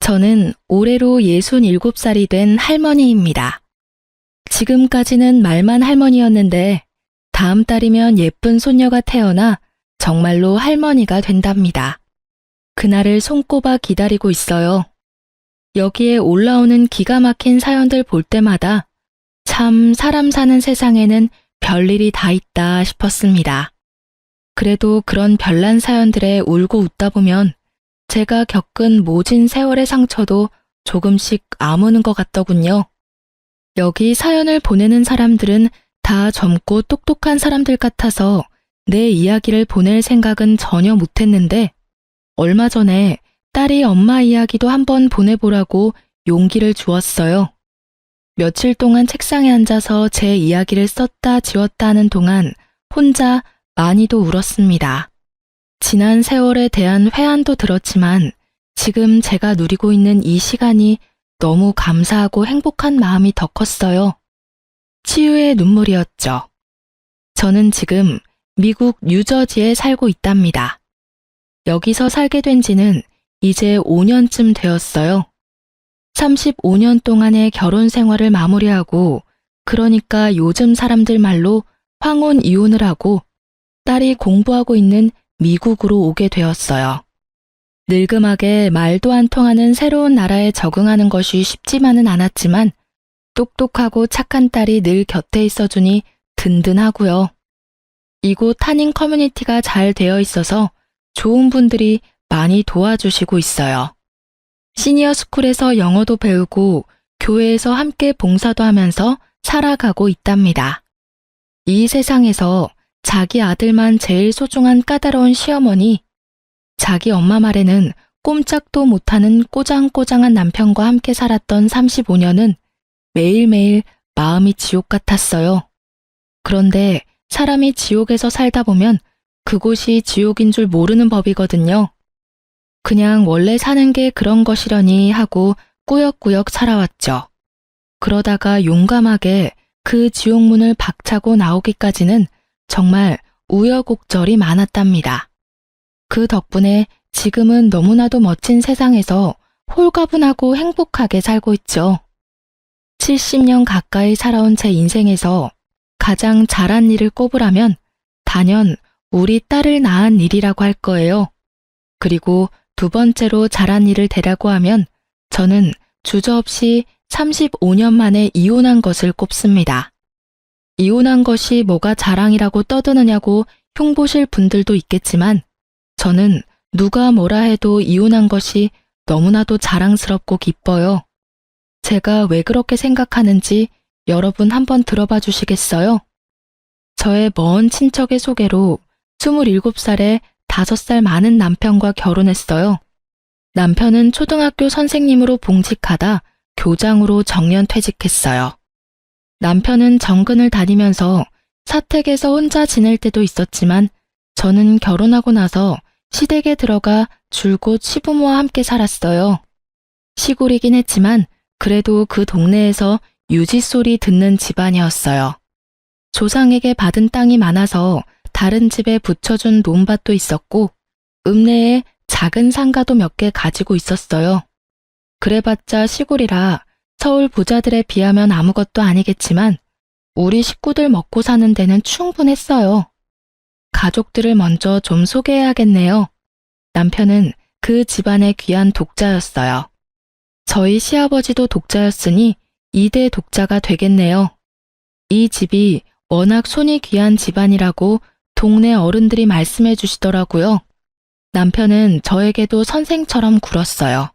저는 올해로 67살이 된 할머니입니다. 지금까지는 말만 할머니였는데 다음 달이면 예쁜 손녀가 태어나 정말로 할머니가 된답니다. 그날을 손꼽아 기다리고 있어요. 여기에 올라오는 기가 막힌 사연들 볼 때마다 참 사람 사는 세상에는 별일이 다 있다 싶었습니다. 그래도 그런 별난 사연들에 울고 웃다 보면 제가 겪은 모진 세월의 상처도 조금씩 아무는 것 같더군요. 여기 사연을 보내는 사람들은 다 젊고 똑똑한 사람들 같아서 내 이야기를 보낼 생각은 전혀 못했는데 얼마 전에 딸이 엄마 이야기도 한번 보내보라고 용기를 주었어요. 며칠 동안 책상에 앉아서 제 이야기를 썼다 지웠다 하는 동안 혼자 많이도 울었습니다. 지난 세월에 대한 회한도 들었지만 지금 제가 누리고 있는 이 시간이 너무 감사하고 행복한 마음이 더 컸어요. 치유의 눈물이었죠. 저는 지금 미국 뉴저지에 살고 있답니다. 여기서 살게 된 지는 이제 5년쯤 되었어요. 35년 동안의 결혼 생활을 마무리하고 그러니까 요즘 사람들 말로 황혼 이혼을 하고 딸이 공부하고 있는 미국으로 오게 되었어요. 늙음하게 말도 안 통하는 새로운 나라에 적응하는 것이 쉽지만은 않았지만 똑똑하고 착한 딸이 늘 곁에 있어주니 든든하고요. 이곳 한인 커뮤니티가 잘 되어 있어서 좋은 분들이 많이 도와주시고 있어요. 시니어 스쿨에서 영어도 배우고 교회에서 함께 봉사도 하면서 살아가고 있답니다. 이 세상에서 자기 아들만 제일 소중한 까다로운 시어머니, 자기 엄마 말에는 꼼짝도 못하는 꼬장꼬장한 남편과 함께 살았던 35년은 매일매일 마음이 지옥 같았어요. 그런데 사람이 지옥에서 살다 보면 그곳이 지옥인 줄 모르는 법이거든요. 그냥 원래 사는 게 그런 것이려니 하고 꾸역꾸역 살아왔죠. 그러다가 용감하게 그 지옥문을 박차고 나오기까지는 정말 우여곡절이 많았답니다. 그 덕분에 지금은 너무나도 멋진 세상에서 홀가분하고 행복하게 살고 있죠. 70년 가까이 살아온 제 인생에서 가장 잘한 일을 꼽으라면 단연 우리 딸을 낳은 일이라고 할 거예요. 그리고 두 번째로 잘한 일을 대라고 하면 저는 주저없이 35년 만에 이혼한 것을 꼽습니다. 이혼한 것이 뭐가 자랑이라고 떠드느냐고 흉보실 분들도 있겠지만 저는 누가 뭐라 해도 이혼한 것이 너무나도 자랑스럽고 기뻐요. 제가 왜 그렇게 생각하는지 여러분 한번 들어봐 주시겠어요? 저의 먼 친척의 소개로 27살에 5살 많은 남편과 결혼했어요. 남편은 초등학교 선생님으로 봉직하다 교장으로 정년퇴직했어요. 남편은 정근을 다니면서 사택에서 혼자 지낼 때도 있었지만 저는 결혼하고 나서 시댁에 들어가 줄곧 시부모와 함께 살았어요. 시골이긴 했지만 그래도 그 동네에서 유지소리 듣는 집안이었어요. 조상에게 받은 땅이 많아서 다른 집에 붙여준 논밭도 있었고 읍내에 작은 상가도 몇 개 가지고 있었어요. 그래봤자 시골이라 서울 부자들에 비하면 아무것도 아니겠지만 우리 식구들 먹고 사는 데는 충분했어요. 가족들을 먼저 좀 소개해야겠네요. 남편은 그 집안의 귀한 독자였어요. 저희 시아버지도 독자였으니 2대 독자가 되겠네요. 이 집이 워낙 손이 귀한 집안이라고 동네 어른들이 말씀해 주시더라고요. 남편은 저에게도 선생처럼 굴었어요.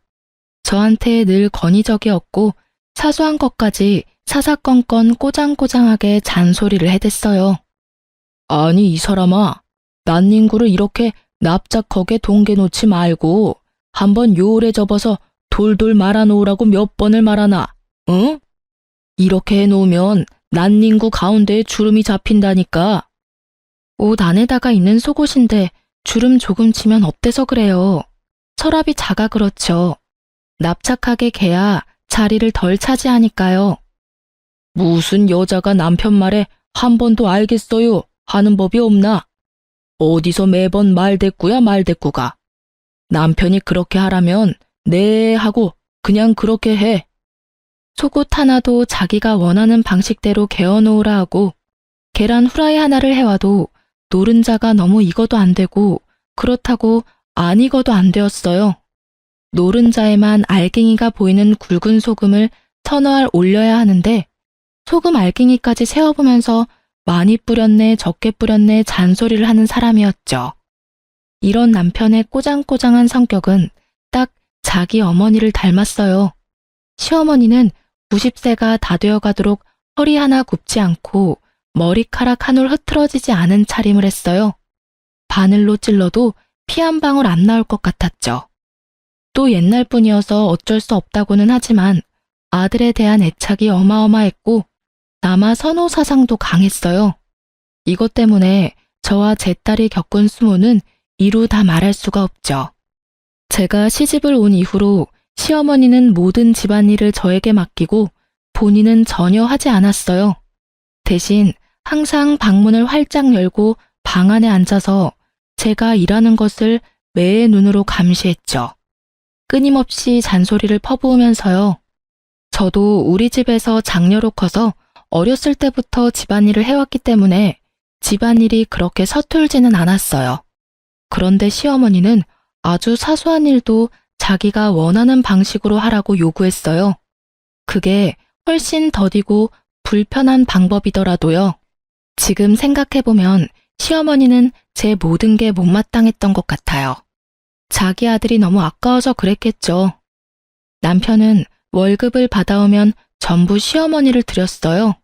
저한테 늘 권위적이었고 사소한 것까지 사사건건 꼬장꼬장하게 잔소리를 해댔어요. 아니 이 사람아, 난닝구를 이렇게 납작하게 동개놓지 말고 한번 요울에 접어서 돌돌 말아놓으라고 몇 번을 말하나, 응? 이렇게 해놓으면 난닝구 가운데에 주름이 잡힌다니까. 옷 안에다가 있는 속옷인데 주름 조금 치면 업돼서 그래요. 서랍이 작아 그렇죠. 납작하게 개야 자리를 덜 차지하니까요. 무슨 여자가 남편 말에 한 번도 알겠어요 하는 법이 없나? 어디서 매번 말대꾸야 말대꾸가. 남편이 그렇게 하라면 네 하고 그냥 그렇게 해. 속옷 하나도 자기가 원하는 방식대로 개어놓으라 하고 계란 후라이 하나를 해와도 노른자가 너무 익어도 안 되고 그렇다고 안 익어도 안 되었어요. 노른자에만 알갱이가 보이는 굵은 소금을 서너 알 올려야 하는데 소금 알갱이까지 세어보면서 많이 뿌렸네 적게 뿌렸네 잔소리를 하는 사람이었죠. 이런 남편의 꼬장꼬장한 성격은 딱 자기 어머니를 닮았어요. 시어머니는 90세가 다 되어가도록 허리 하나 굽지 않고 머리카락 한 올 흐트러지지 않은 차림을 했어요. 바늘로 찔러도 피 한 방울 안 나올 것 같았죠. 또 옛날 분이어서 어쩔 수 없다고는 하지만 아들에 대한 애착이 어마어마했고 남아 선호 사상도 강했어요. 이것 때문에 저와 제 딸이 겪은 수모는 이루 다 말할 수가 없죠. 제가 시집을 온 이후로 시어머니는 모든 집안일을 저에게 맡기고 본인은 전혀 하지 않았어요. 대신 항상 방문을 활짝 열고 방 안에 앉아서 제가 일하는 것을 매의 눈으로 감시했죠. 끊임없이 잔소리를 퍼부으면서요. 저도 우리 집에서 장녀로 커서 어렸을 때부터 집안일을 해왔기 때문에 집안일이 그렇게 서툴지는 않았어요. 그런데 시어머니는 아주 사소한 일도 자기가 원하는 방식으로 하라고 요구했어요. 그게 훨씬 더디고 불편한 방법이더라도요. 지금 생각해보면 시어머니는 제 모든 게 못마땅했던 것 같아요. 자기 아들이 너무 아까워서 그랬겠죠. 남편은 월급을 받아오면 전부 시어머니를 드렸어요.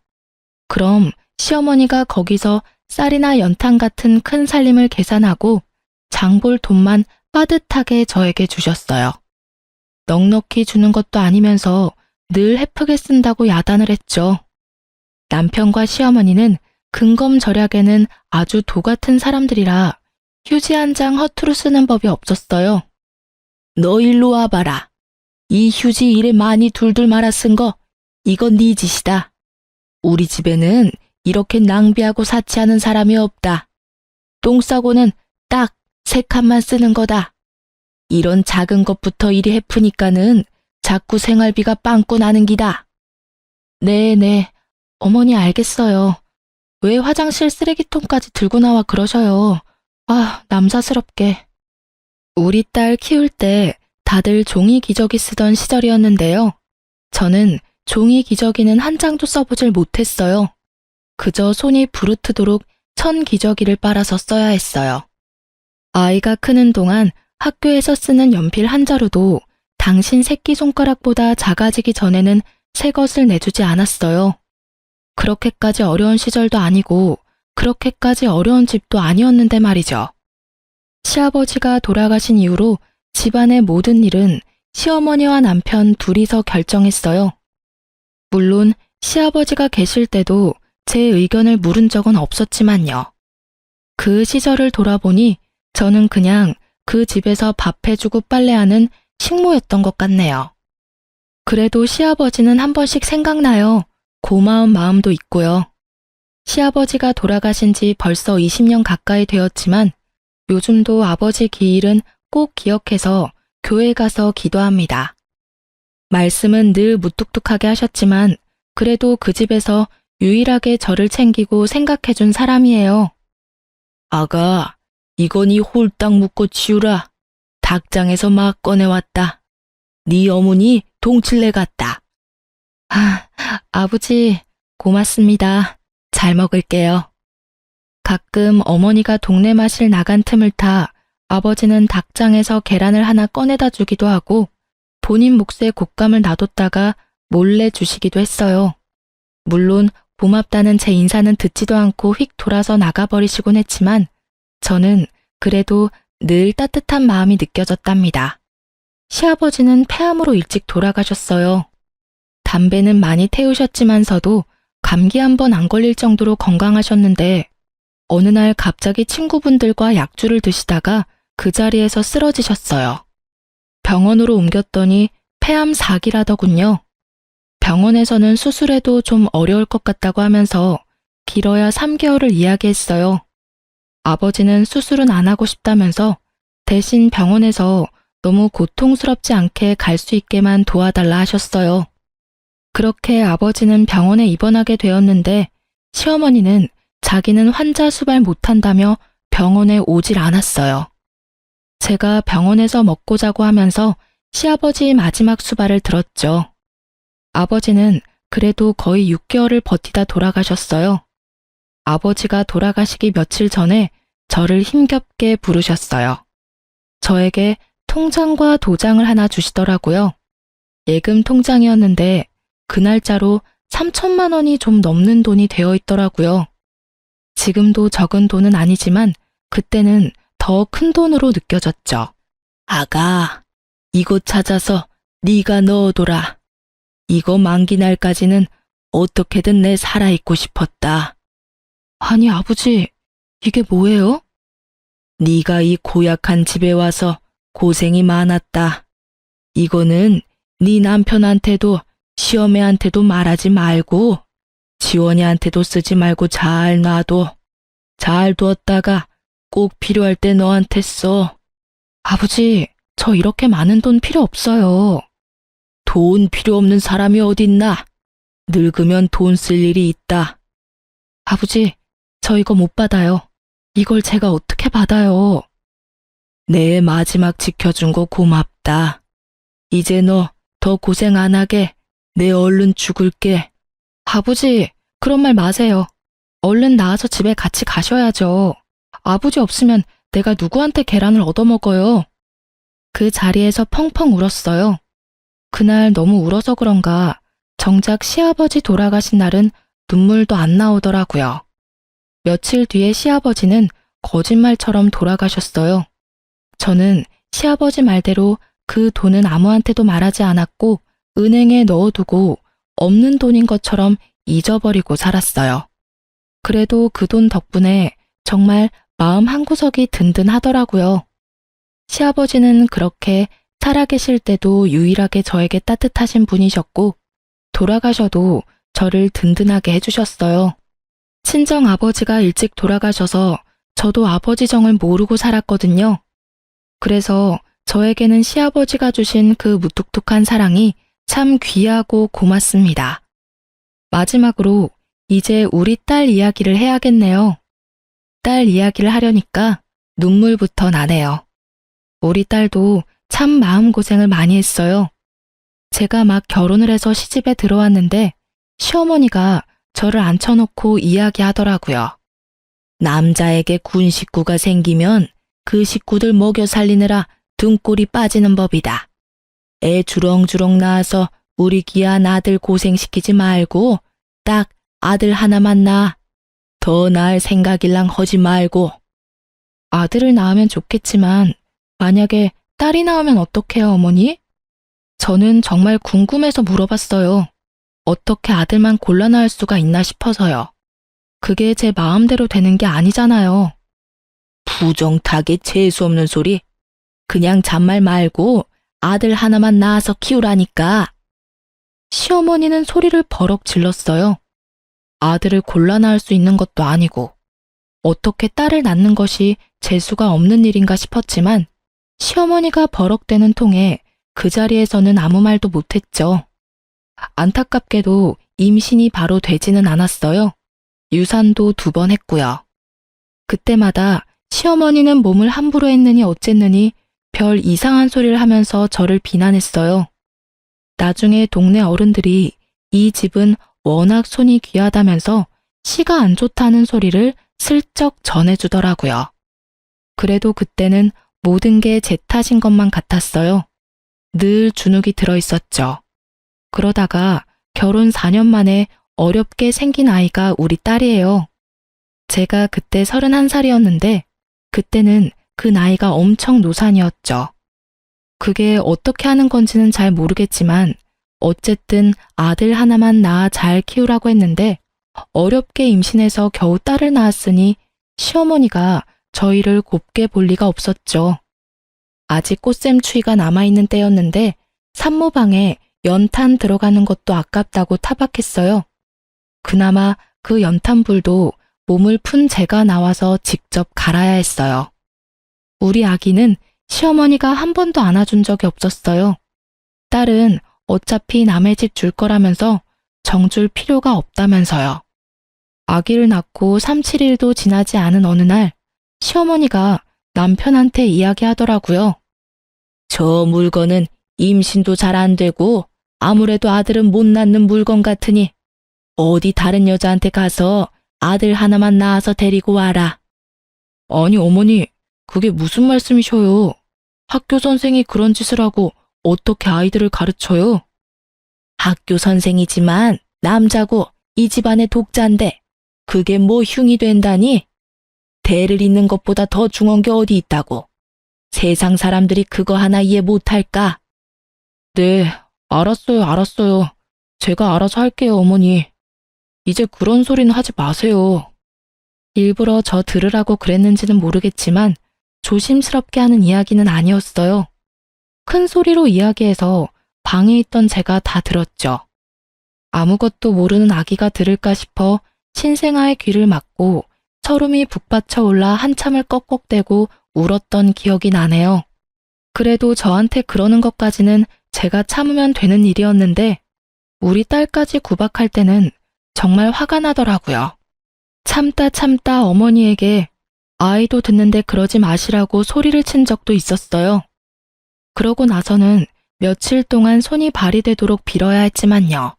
그럼 시어머니가 거기서 쌀이나 연탄 같은 큰 살림을 계산하고 장볼 돈만 빠듯하게 저에게 주셨어요. 넉넉히 주는 것도 아니면서 늘 헤프게 쓴다고 야단을 했죠. 남편과 시어머니는 근검절약에는 아주 도 같은 사람들이라 휴지 한 장 허투루 쓰는 법이 없었어요. 너 일로 와봐라. 이 휴지 이래 많이 둘둘 말아 쓴 거, 이건 네 짓이다. 우리 집에는 이렇게 낭비하고 사치하는 사람이 없다. 똥 싸고는 딱 3칸만 쓰는 거다. 이런 작은 것부터 이리 헤프니까는 자꾸 생활비가 빵꾸 나는 기다. 네네, 어머니 알겠어요. 왜 화장실 쓰레기통까지 들고 나와 그러셔요. 아, 남사스럽게. 우리 딸 키울 때 다들 종이 기저귀 쓰던 시절이었는데요. 저는 종이 기저귀는 한 장도 써보질 못했어요. 그저 손이 부르트도록 천 기저귀를 빨아서 써야 했어요. 아이가 크는 동안 학교에서 쓰는 연필 한 자루도 당신 새끼손가락보다 작아지기 전에는 새 것을 내주지 않았어요. 그렇게까지 어려운 시절도 아니고 그렇게까지 어려운 집도 아니었는데 말이죠. 시아버지가 돌아가신 이후로 집안의 모든 일은 시어머니와 남편 둘이서 결정했어요. 물론 시아버지가 계실 때도 제 의견을 물은 적은 없었지만요. 그 시절을 돌아보니 저는 그냥 그 집에서 밥 해주고 빨래하는 식모였던 것 같네요. 그래도 시아버지는 한 번씩 생각나요. 고마운 마음도 있고요. 시아버지가 돌아가신 지 벌써 20년 가까이 되었지만 요즘도 아버지 기일은 꼭 기억해서 교회 가서 기도합니다. 말씀은 늘 무뚝뚝하게 하셨지만 그래도 그 집에서 유일하게 저를 챙기고 생각해준 사람이에요. 아가, 이건 홀딱 묶고 치우라. 닭장에서 막 꺼내왔다. 네 어머니 동칠래 같다. 아, 아버지, 고맙습니다. 잘 먹을게요. 가끔 어머니가 동네 마실 나간 틈을 타 아버지는 닭장에서 계란을 하나 꺼내다 주기도 하고 본인 몫에 곶감을 놔뒀다가 몰래 주시기도 했어요. 물론 고맙다는 제 인사는 듣지도 않고 휙 돌아서 나가버리시곤 했지만 저는 그래도 늘 따뜻한 마음이 느껴졌답니다. 시아버지는 폐암으로 일찍 돌아가셨어요. 담배는 많이 태우셨지만서도 감기 한 번 안 걸릴 정도로 건강하셨는데 어느 날 갑자기 친구분들과 약주를 드시다가 그 자리에서 쓰러지셨어요. 병원으로 옮겼더니 폐암 4기라더군요. 병원에서는 수술해도 좀 어려울 것 같다고 하면서 길어야 3개월을 이야기했어요. 아버지는 수술은 안 하고 싶다면서 대신 병원에서 너무 고통스럽지 않게 갈 수 있게만 도와달라 하셨어요. 그렇게 아버지는 병원에 입원하게 되었는데 시어머니는 자기는 환자 수발 못한다며 병원에 오질 않았어요. 제가 병원에서 먹고 자고 하면서 시아버지 마지막 수발을 들었죠. 아버지는 그래도 거의 6개월을 버티다 돌아가셨어요. 아버지가 돌아가시기 며칠 전에 저를 힘겹게 부르셨어요. 저에게 통장과 도장을 하나 주시더라고요. 예금 통장이었는데 그 날짜로 3천만 원이 좀 넘는 돈이 되어 있더라고요. 지금도 적은 돈은 아니지만 그때는 더 큰 돈으로 느껴졌죠. 아가, 이거 찾아서 네가 넣어둬라. 이거 만기 날까지는 어떻게든 내 살아있고 싶었다. 아니 아버지, 이게 뭐예요? 네가 이 고약한 집에 와서 고생이 많았다. 이거는 네 남편한테도 시어매한테도 말하지 말고 지원이한테도 쓰지 말고 잘 놔둬. 잘 두었다가 꼭 필요할 때 너한테 써. 아버지, 저 이렇게 많은 돈 필요 없어요. 돈 필요 없는 사람이 어딨나? 늙으면 돈 쓸 일이 있다. 아버지, 저 이거 못 받아요. 이걸 제가 어떻게 받아요? 내 마지막 지켜준 거 고맙다. 이제 너 더 고생 안 하게 내 얼른 죽을게. 아버지, 그런 말 마세요. 얼른 나와서 집에 같이 가셔야죠. 아버지 없으면 내가 누구한테 계란을 얻어먹어요. 그 자리에서 펑펑 울었어요. 그날 너무 울어서 그런가 정작 시아버지 돌아가신 날은 눈물도 안 나오더라고요. 며칠 뒤에 시아버지는 거짓말처럼 돌아가셨어요. 저는 시아버지 말대로 그 돈은 아무한테도 말하지 않았고 은행에 넣어두고 없는 돈인 것처럼 잊어버리고 살았어요. 그래도 그 돈 덕분에 정말 마음 한구석이 든든하더라고요. 시아버지는 그렇게 살아계실 때도 유일하게 저에게 따뜻하신 분이셨고 돌아가셔도 저를 든든하게 해주셨어요. 친정 아버지가 일찍 돌아가셔서 저도 아버지 정을 모르고 살았거든요. 그래서 저에게는 시아버지가 주신 그 무뚝뚝한 사랑이 참 귀하고 고맙습니다. 마지막으로 이제 우리 딸 이야기를 해야겠네요. 딸 이야기를 하려니까 눈물부터 나네요. 우리 딸도 참 마음고생을 많이 했어요. 제가 막 결혼을 해서 시집에 들어왔는데 시어머니가 저를 앉혀놓고 이야기하더라고요. 남자에게 군 식구가 생기면 그 식구들 먹여 살리느라 등골이 빠지는 법이다. 애 주렁주렁 낳아서 우리 귀한 아들 고생시키지 말고 딱 아들 하나만 낳아. 더 낳을 생각일랑 하지 말고. 아들을 낳으면 좋겠지만 만약에 딸이 나오면 어떡해요, 어머니? 저는 정말 궁금해서 물어봤어요. 어떻게 아들만 골라 낳을 수가 있나 싶어서요. 그게 제 마음대로 되는 게 아니잖아요. 부정타게 재수없는 소리. 그냥 잔말 말고 아들 하나만 낳아서 키우라니까. 시어머니는 소리를 버럭 질렀어요. 아들을 골라 낳을 수 있는 것도 아니고 어떻게 딸을 낳는 것이 재수가 없는 일인가 싶었지만 시어머니가 버럭대는 통에 그 자리에서는 아무 말도 못했죠. 안타깝게도 임신이 바로 되지는 않았어요. 유산도 2번 했고요. 그때마다 시어머니는 몸을 함부로 했느니 어쨌느니 별 이상한 소리를 하면서 저를 비난했어요. 나중에 동네 어른들이 이 집은 워낙 손이 귀하다면서 시가 안 좋다는 소리를 슬쩍 전해주더라고요. 그래도 그때는 모든 게 제 탓인 것만 같았어요. 늘 주눅이 들어있었죠. 그러다가 결혼 4년 만에 어렵게 생긴 아이가 우리 딸이에요. 제가 그때 31살이었는데 그때는 그 나이가 엄청 노산이었죠. 그게 어떻게 하는 건지는 잘 모르겠지만 어쨌든 아들 하나만 낳아 잘 키우라고 했는데 어렵게 임신해서 겨우 딸을 낳았으니 시어머니가 저희를 곱게 볼 리가 없었죠. 아직 꽃샘추위가 남아있는 때였는데 산모방에 연탄 들어가는 것도 아깝다고 타박했어요. 그나마 그 연탄불도 몸을 푼 제가 나와서 직접 갈아야 했어요. 우리 아기는 시어머니가 한 번도 안아준 적이 없었어요. 딸은 어차피 남의 집 줄 거라면서 정줄 필요가 없다면서요. 아기를 낳고 3, 7일도 지나지 않은 어느 날 시어머니가 남편한테 이야기하더라고요. 저 물건은 임신도 잘 안 되고 아무래도 아들은 못 낳는 물건 같으니 어디 다른 여자한테 가서 아들 하나만 낳아서 데리고 와라. 아니 어머니, 그게 무슨 말씀이셔요? 학교 선생이 그런 짓을 하고 어떻게 아이들을 가르쳐요? 학교 선생이지만 남자고 이 집안의 독자인데 그게 뭐 흉이 된다니? 대를 잇는 것보다 더 중한 게 어디 있다고. 세상 사람들이 그거 하나 이해 못할까? 네, 알았어요. 제가 알아서 할게요, 어머니. 이제 그런 소리는 하지 마세요. 일부러 저 들으라고 그랬는지는 모르겠지만 조심스럽게 하는 이야기는 아니었어요. 큰 소리로 이야기해서 방에 있던 제가 다 들었죠. 아무것도 모르는 아기가 들을까 싶어 신생아의 귀를 막고 설움이 북받쳐 올라 한참을 꺽꺽대고 울었던 기억이 나네요. 그래도 저한테 그러는 것까지는 제가 참으면 되는 일이었는데 우리 딸까지 구박할 때는 정말 화가 나더라고요. 참다 어머니에게 아이도 듣는데 그러지 마시라고 소리를 친 적도 있었어요. 그러고 나서는 며칠 동안 손이 발이 되도록 빌어야 했지만요.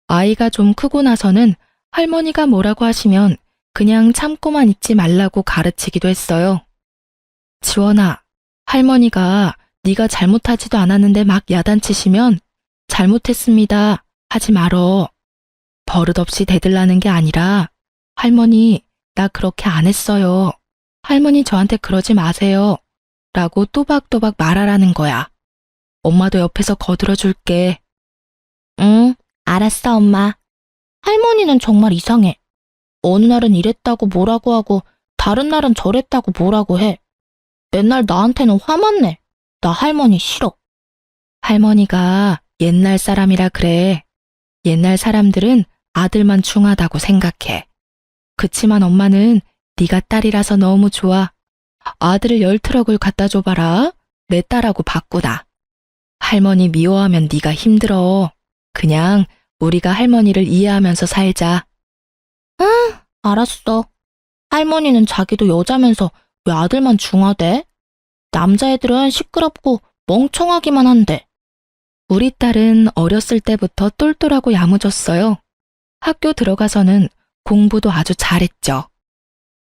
아이가 좀 크고 나서는 할머니가 뭐라고 하시면 그냥 참고만 있지 말라고 가르치기도 했어요. 지원아, 할머니가 네가 잘못하지도 않았는데 막 야단치시면 잘못했습니다 하지 말어. 버릇없이 대들라는 게 아니라 할머니, 나 그렇게 안 했어요. 할머니 저한테 그러지 마세요. 라고 또박또박 말하라는 거야. 엄마도 옆에서 거들어줄게. 응, 알았어, 엄마. 할머니는 정말 이상해. 어느 날은 이랬다고 뭐라고 하고 다른 날은 저랬다고 뭐라고 해. 맨날 나한테는 화만 내. 나 할머니 싫어. 할머니가 옛날 사람이라 그래. 옛날 사람들은 아들만 중하다고 생각해. 그치만 엄마는 네가 딸이라서 너무 좋아. 아들을 10트럭을 갖다 줘봐라. 내 딸하고 바꾸다. 할머니 미워하면 네가 힘들어. 그냥 우리가 할머니를 이해하면서 살자. 응, 알았어. 할머니는 자기도 여자면서 왜 아들만 중하대? 남자애들은 시끄럽고 멍청하기만 한데. 우리 딸은 어렸을 때부터 똘똘하고 야무졌어요. 학교 들어가서는 공부도 아주 잘했죠.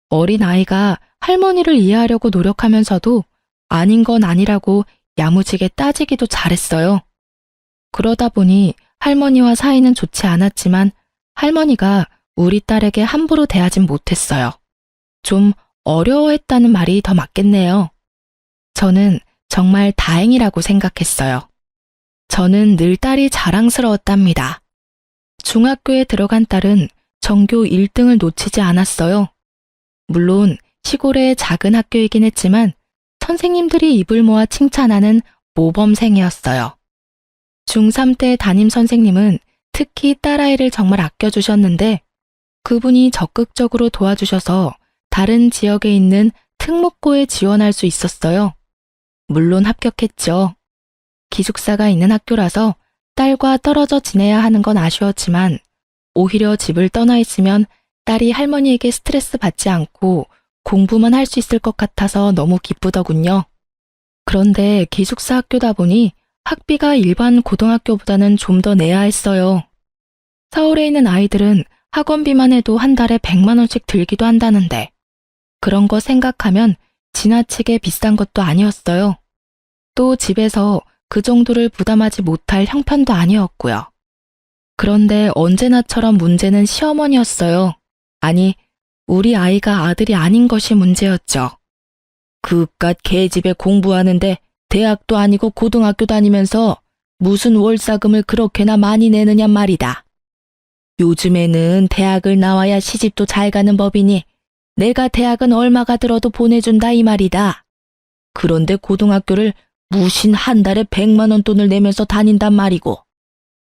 어린 아이가 할머니를 이해하려고 노력하면서도 아닌 건 아니라고 야무지게 따지기도 잘했어요. 그러다 보니 할머니와 사이는 좋지 않았지만 할머니가 우리 딸에게 함부로 대하진 못했어요. 좀 어려워했다는 말이 더 맞겠네요. 저는 정말 다행이라고 생각했어요. 저는 늘 딸이 자랑스러웠답니다. 중학교에 들어간 딸은 전교 1등을 놓치지 않았어요. 물론 시골의 작은 학교이긴 했지만 선생님들이 입을 모아 칭찬하는 모범생이었어요. 중3 때 담임 선생님은 특히 딸아이를 정말 아껴주셨는데 그분이 적극적으로 도와주셔서 다른 지역에 있는 특목고에 지원할 수 있었어요. 물론 합격했죠. 기숙사가 있는 학교라서 딸과 떨어져 지내야 하는 건 아쉬웠지만 오히려 집을 떠나 있으면 딸이 할머니에게 스트레스 받지 않고 공부만 할 수 있을 것 같아서 너무 기쁘더군요. 그런데 기숙사 학교다 보니 학비가 일반 고등학교보다는 좀 더 내야 했어요. 서울에 있는 아이들은 학원비만 해도 한 달에 100만 원씩 들기도 한다는데 그런 거 생각하면 지나치게 비싼 것도 아니었어요. 또 집에서 그 정도를 부담하지 못할 형편도 아니었고요. 그런데 언제나처럼 문제는 시어머니였어요. 아니, 우리 아이가 아들이 아닌 것이 문제였죠. 그깟 개집에 공부하는데 대학도 아니고 고등학교 다니면서 무슨 월사금을 그렇게나 많이 내느냐 말이다. 요즘에는 대학을 나와야 시집도 잘 가는 법이니 내가 대학은 얼마가 들어도 보내준다 이 말이다. 그런데 고등학교를 무신 한 달에 100만 원 돈을 내면서 다닌단 말이고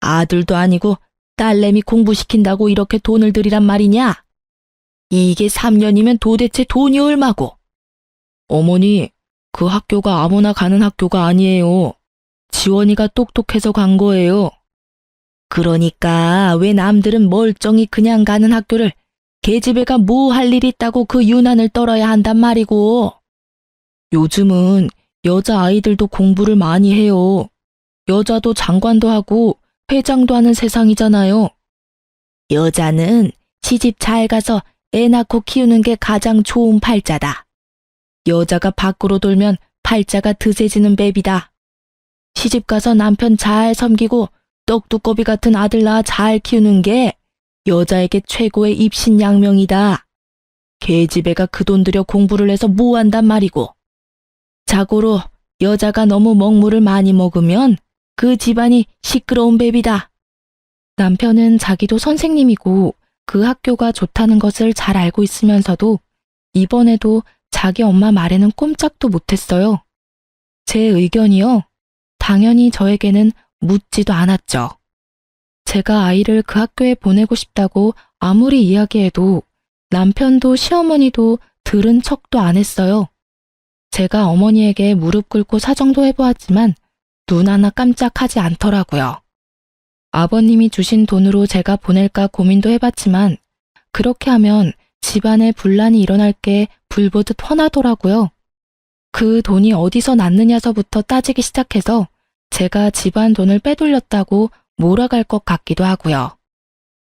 아들도 아니고 딸내미 공부시킨다고 이렇게 돈을 들이란 말이냐? 이게 3년이면 도대체 돈이 얼마고? 어머니, 그 학교가 아무나 가는 학교가 아니에요. 지원이가 똑똑해서 간 거예요. 그러니까 왜 남들은 멀쩡히 그냥 가는 학교를 계집애가 뭐 할 일 있다고 그 유난을 떨어야 한단 말이고. 요즘은 여자아이들도 공부를 많이 해요. 여자도 장관도 하고 회장도 하는 세상이잖아요. 여자는 시집 잘 가서 애 낳고 키우는 게 가장 좋은 팔자다. 여자가 밖으로 돌면 팔자가 드세지는 법이다. 시집 가서 남편 잘 섬기고 떡두꺼비 같은 아들 낳아 잘 키우는 게 여자에게 최고의 입신양명이다. 계집애가 그 돈 들여 공부를 해서 뭐 한단 말이고. 자고로 여자가 너무 먹물을 많이 먹으면 그 집안이 시끄러운 법이다. 남편은 자기도 선생님이고 그 학교가 좋다는 것을 잘 알고 있으면서도 이번에도 자기 엄마 말에는 꼼짝도 못했어요. 제 의견이요? 당연히 저에게는 묻지도 않았죠. 제가 아이를 그 학교에 보내고 싶다고 아무리 이야기해도 남편도 시어머니도 들은 척도 안 했어요. 제가 어머니에게 무릎 꿇고 사정도 해보았지만 눈 하나 깜짝하지 않더라고요. 아버님이 주신 돈으로 제가 보낼까 고민도 해봤지만 그렇게 하면 집안에 분란이 일어날 게 불보듯 뻔하더라고요. 그 돈이 어디서 났느냐서부터 따지기 시작해서 제가 집안 돈을 빼돌렸다고 몰아갈 것 같기도 하고요.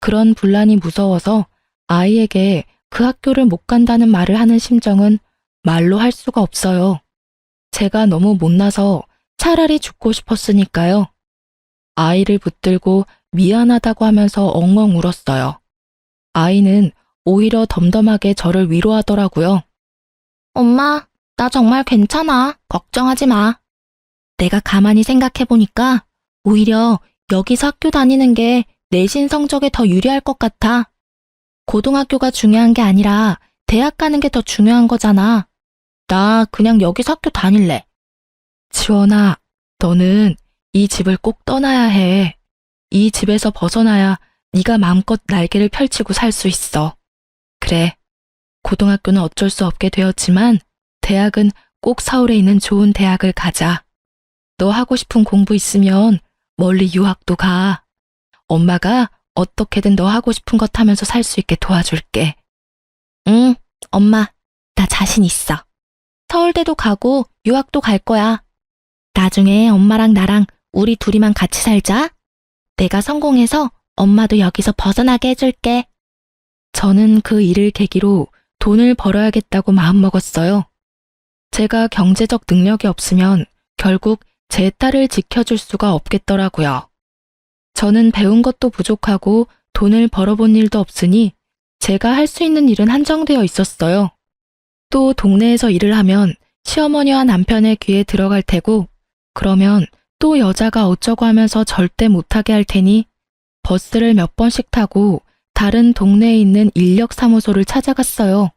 그런 분란이 무서워서 아이에게 그 학교를 못 간다는 말을 하는 심정은 말로 할 수가 없어요. 제가 너무 못나서 차라리 죽고 싶었으니까요. 아이를 붙들고 미안하다고 하면서 엉엉 울었어요. 아이는 오히려 덤덤하게 저를 위로하더라고요. 엄마, 나 정말 괜찮아. 걱정하지 마. 내가 가만히 생각해보니까 오히려 여기서 학교 다니는 게 내신 성적에 더 유리할 것 같아. 고등학교가 중요한 게 아니라 대학 가는 게 더 중요한 거잖아. 나 그냥 여기서 학교 다닐래. 지원아, 너는 이 집을 꼭 떠나야 해. 이 집에서 벗어나야 네가 마음껏 날개를 펼치고 살 수 있어. 그래, 고등학교는 어쩔 수 없게 되었지만 대학은 꼭 서울에 있는 좋은 대학을 가자. 너 하고 싶은 공부 있으면 멀리 유학도 가. 엄마가 어떻게든 너 하고 싶은 것 하면서 살 수 있게 도와줄게. 응, 엄마, 나 자신 있어. 서울대도 가고 유학도 갈 거야. 나중에 엄마랑 나랑 우리 둘이만 같이 살자. 내가 성공해서 엄마도 여기서 벗어나게 해줄게. 저는 그 일을 계기로 돈을 벌어야겠다고 마음먹었어요. 제가 경제적 능력이 없으면 결국 제 딸을 지켜줄 수가 없겠더라고요. 저는 배운 것도 부족하고 돈을 벌어본 일도 없으니 제가 할 수 있는 일은 한정되어 있었어요. 또 동네에서 일을 하면 시어머니와 남편의 귀에 들어갈 테고 그러면 또 여자가 어쩌고 하면서 절대 못하게 할 테니 버스를 몇 번씩 타고 다른 동네에 있는 인력사무소를 찾아갔어요.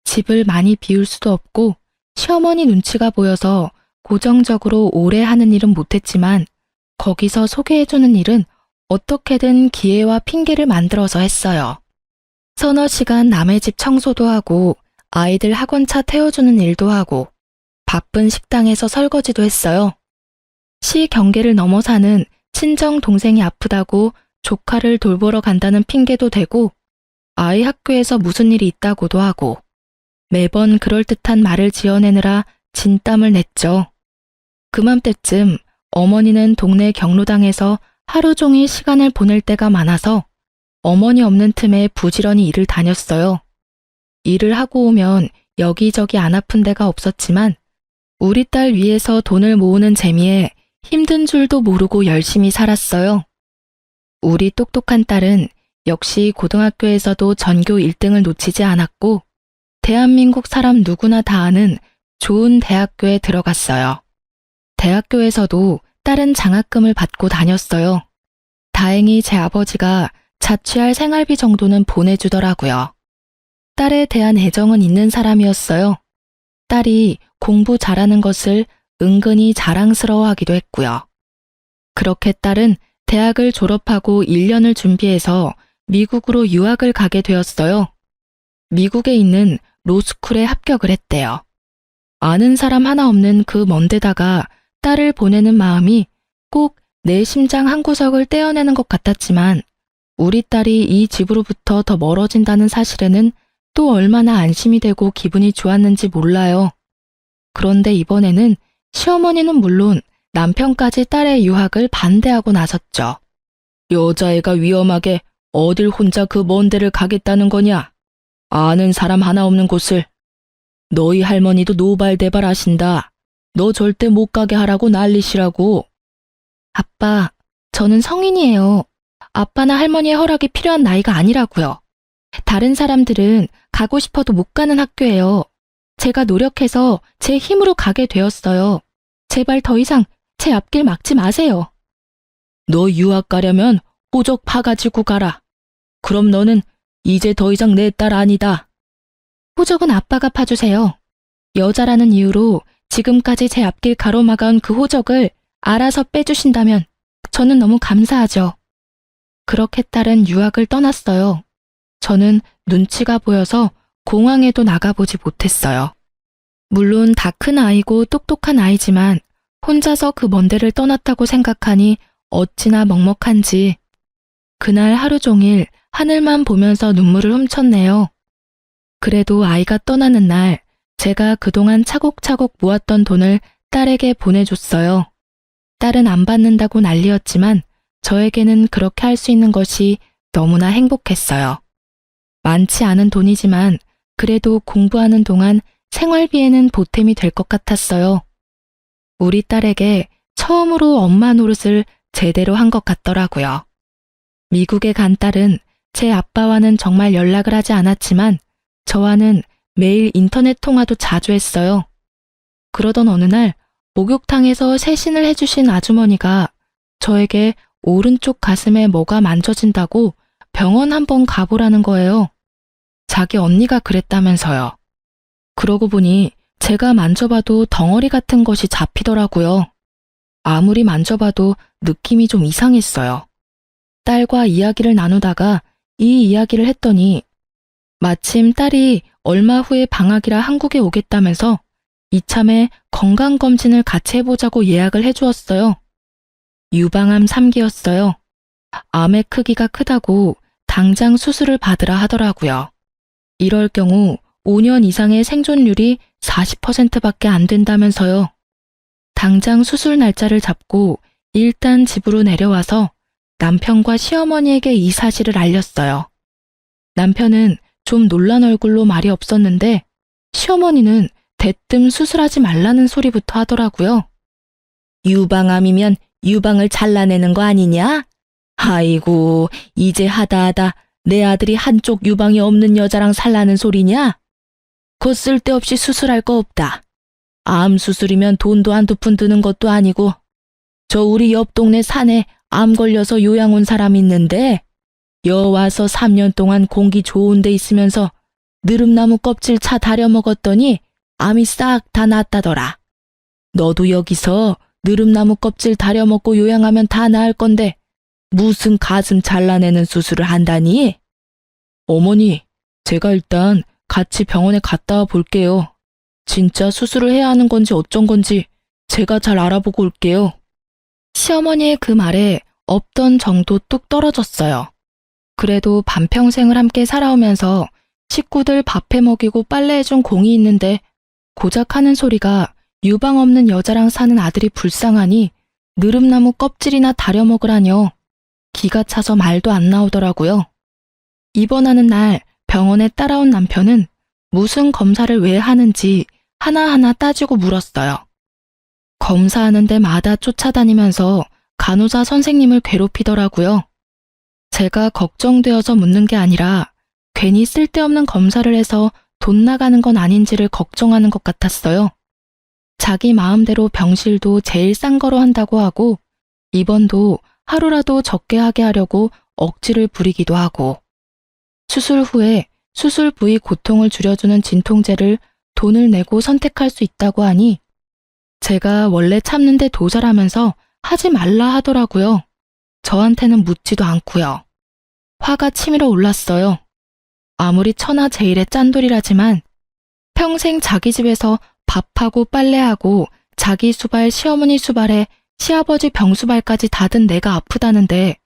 집을 많이 비울 수도 없고 시어머니 눈치가 보여서 고정적으로 오래 하는 일은 못했지만 거기서 소개해주는 일은 어떻게든 기회와 핑계를 만들어서 했어요. 서너 시간 남의 집 청소도 하고 아이들 학원차 태워주는 일도 하고 바쁜 식당에서 설거지도 했어요. 시 경계를 넘어 사는 친정 동생이 아프다고 조카를 돌보러 간다는 핑계도 대고 아이 학교에서 무슨 일이 있다고도 하고 매번 그럴듯한 말을 지어내느라 진땀을 냈죠. 그맘때쯤 어머니는 동네 경로당에서 하루 종일 시간을 보낼 때가 많아서 어머니 없는 틈에 부지런히 일을 다녔어요. 일을 하고 오면 여기저기 안 아픈 데가 없었지만 우리 딸 위해서 돈을 모으는 재미에 힘든 줄도 모르고 열심히 살았어요. 우리 똑똑한 딸은 역시 고등학교에서도 전교 1등을 놓치지 않았고 대한민국 사람 누구나 다 아는 좋은 대학교에 들어갔어요. 대학교에서도 딸은 장학금을 받고 다녔어요. 다행히 제 아버지가 자취할 생활비 정도는 보내주더라고요. 딸에 대한 애정은 있는 사람이었어요. 딸이 공부 잘하는 것을 은근히 자랑스러워하기도 했고요. 그렇게 딸은 대학을 졸업하고 1년을 준비해서 미국으로 유학을 가게 되었어요. 미국에 있는 로스쿨에 합격을 했대요. 아는 사람 하나 없는 그 먼 데다가 딸을 보내는 마음이 꼭 내 심장 한구석을 떼어내는 것 같았지만 우리 딸이 이 집으로부터 더 멀어진다는 사실에는 또 얼마나 안심이 되고 기분이 좋았는지 몰라요. 그런데 이번에는 시어머니는 물론 남편까지 딸의 유학을 반대하고 나섰죠. 여자애가 위험하게 어딜 혼자 그 먼 데를 가겠다는 거냐? 아는 사람 하나 없는 곳을. 너희 할머니도 노발대발 하신다. 너 절대 못 가게 하라고 난리시라고. 아빠, 저는 성인이에요. 아빠나 할머니의 허락이 필요한 나이가 아니라고요. 다른 사람들은 가고 싶어도 못 가는 학교예요. 제가 노력해서 제 힘으로 가게 되었어요. 제발 더 이상 제 앞길 막지 마세요. 너 유학 가려면 호적 파가지고 가라. 그럼 너는 이제 더 이상 내 딸 아니다. 호적은 아빠가 파주세요. 여자라는 이유로 지금까지 제 앞길 가로막아온 그 호적을 알아서 빼주신다면 저는 너무 감사하죠. 그렇게 딸은 유학을 떠났어요. 저는 눈치가 보여서 공항에도 나가보지 못했어요. 물론 다 큰 아이고 똑똑한 아이지만 혼자서 그 먼 데를 떠났다고 생각하니 어찌나 먹먹한지 그날 하루 종일 하늘만 보면서 눈물을 훔쳤네요. 그래도 아이가 떠나는 날 제가 그동안 차곡차곡 모았던 돈을 딸에게 보내줬어요. 딸은 안 받는다고 난리였지만 저에게는 그렇게 할 수 있는 것이 너무나 행복했어요. 많지 않은 돈이지만 그래도 공부하는 동안 생활비에는 보탬이 될 것 같았어요. 우리 딸에게 처음으로 엄마 노릇을 제대로 한 것 같더라고요. 미국에 간 딸은 제 아빠와는 정말 연락을 하지 않았지만 저와는 매일 인터넷 통화도 자주 했어요. 그러던 어느 날 목욕탕에서 세신을 해주신 아주머니가 저에게 오른쪽 가슴에 뭐가 만져진다고 병원 한번 가보라는 거예요. 자기 언니가 그랬다면서요. 그러고 보니 제가 만져봐도 덩어리 같은 것이 잡히더라고요. 아무리 만져봐도 느낌이 좀 이상했어요. 딸과 이야기를 나누다가 이 이야기를 했더니 마침 딸이 얼마 후에 방학이라 한국에 오겠다면서 이참에 건강검진을 같이 해보자고 예약을 해주었어요. 유방암 3기였어요. 암의 크기가 크다고 당장 수술을 받으라 하더라고요. 이럴 경우 5년 이상의 생존율이 40%밖에 안 된다면서요. 당장 수술 날짜를 잡고 일단 집으로 내려와서 남편과 시어머니에게 이 사실을 알렸어요. 남편은 좀 놀란 얼굴로 말이 없었는데 시어머니는 대뜸 수술하지 말라는 소리부터 하더라고요. 유방암이면 유방을 잘라내는 거 아니냐? 아이고, 이제 하다 내 아들이 한쪽 유방이 없는 여자랑 살라는 소리냐? 그 쓸데없이 수술할 거 없다. 암 수술이면 돈도 한두 푼 드는 것도 아니고 저 우리 옆 동네 산에 암 걸려서 요양 온 사람 있는데 여 와서 3년 동안 공기 좋은 데 있으면서 느릅나무 껍질 차 다려 먹었더니 암이 싹 다 낫다더라. 너도 여기서 느릅나무 껍질 다려 먹고 요양하면 다 나을 건데 무슨 가슴 잘라내는 수술을 한다니? 어머니, 제가 일단 같이 병원에 갔다 와 볼게요. 진짜 수술을 해야 하는 건지 어쩐 건지 제가 잘 알아보고 올게요. 시어머니의 그 말에 없던 정도 뚝 떨어졌어요. 그래도 반평생을 함께 살아오면서 식구들 밥해 먹이고 빨래해준 공이 있는데 고작 하는 소리가 유방 없는 여자랑 사는 아들이 불쌍하니 느릅나무 껍질이나 다려 먹으라뇨. 기가 차서 말도 안 나오더라고요. 입원하는 날 병원에 따라온 남편은 무슨 검사를 왜 하는지 하나하나 따지고 물었어요. 검사하는 데마다 쫓아다니면서 간호사 선생님을 괴롭히더라고요. 제가 걱정되어서 묻는 게 아니라 괜히 쓸데없는 검사를 해서 돈 나가는 건 아닌지를 걱정하는 것 같았어요. 자기 마음대로 병실도 제일 싼 거로 한다고 하고 입원도 하루라도 적게 하게 하려고 억지를 부리기도 하고 수술 후에 수술 부위 고통을 줄여주는 진통제를 돈을 내고 선택할 수 있다고 하니 제가 원래 참는데 도살하면서 하지 말라 하더라고요. 저한테는 묻지도 않고요. 화가 치밀어 올랐어요. 아무리 천하제일의 짠돌이라지만 평생 자기 집에서 밥하고 빨래하고 자기 수발, 시어머니 수발에 시아버지 병수발까지 다 든 내가 아프다는데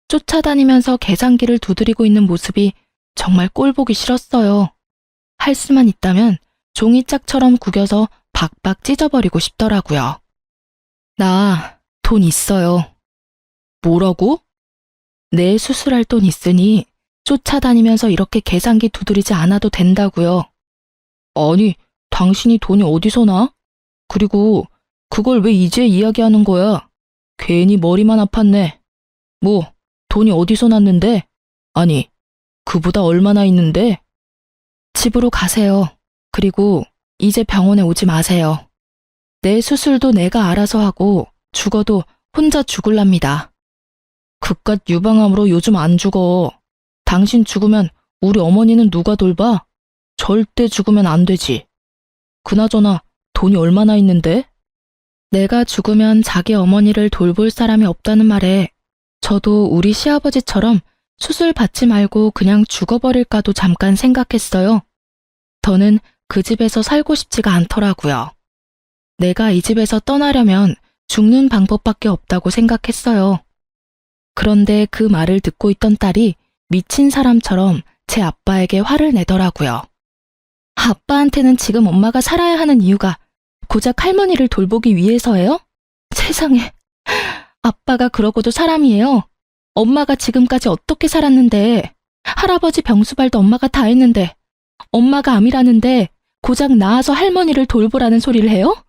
쫓아다니면서 계산기를 두드리고 있는 모습이 정말 꼴보기 싫었어요. 할 수만 있다면 종이짝처럼 구겨서 박박 찢어버리고 싶더라고요. 나 돈 있어요. 뭐라고? 내 수술할 돈 있으니 쫓아다니면서 이렇게 계산기 두드리지 않아도 된다고요. 아니, 당신이 돈이 어디서 나? 그리고 그걸 왜 이제 이야기하는 거야? 괜히 머리만 아팠네. 뭐, 돈이 어디서 났는데? 아니, 그보다 얼마나 있는데? 집으로 가세요. 그리고 이제 병원에 오지 마세요. 내 수술도 내가 알아서 하고 죽어도 혼자 죽을랍니다. 그깟 유방암으로 요즘 안 죽어. 당신 죽으면 우리 어머니는 누가 돌봐? 절대 죽으면 안 되지. 그나저나 돈이 얼마나 있는데? 내가 죽으면 자기 어머니를 돌볼 사람이 없다는 말에 저도 우리 시아버지처럼 수술 받지 말고 그냥 죽어버릴까도 잠깐 생각했어요. 저는 그 집에서 살고 싶지가 않더라고요. 내가 이 집에서 떠나려면 죽는 방법밖에 없다고 생각했어요. 그런데 그 말을 듣고 있던 딸이 미친 사람처럼 제 아빠에게 화를 내더라고요. 아빠한테는 지금 엄마가 살아야 하는 이유가 고작 할머니를 돌보기 위해서예요? 세상에, 아빠가 그러고도 사람이에요. 엄마가 지금까지 어떻게 살았는데, 할아버지 병수발도 엄마가 다 했는데, 엄마가 암이라는데 고작 나아서 할머니를 돌보라는 소리를 해요?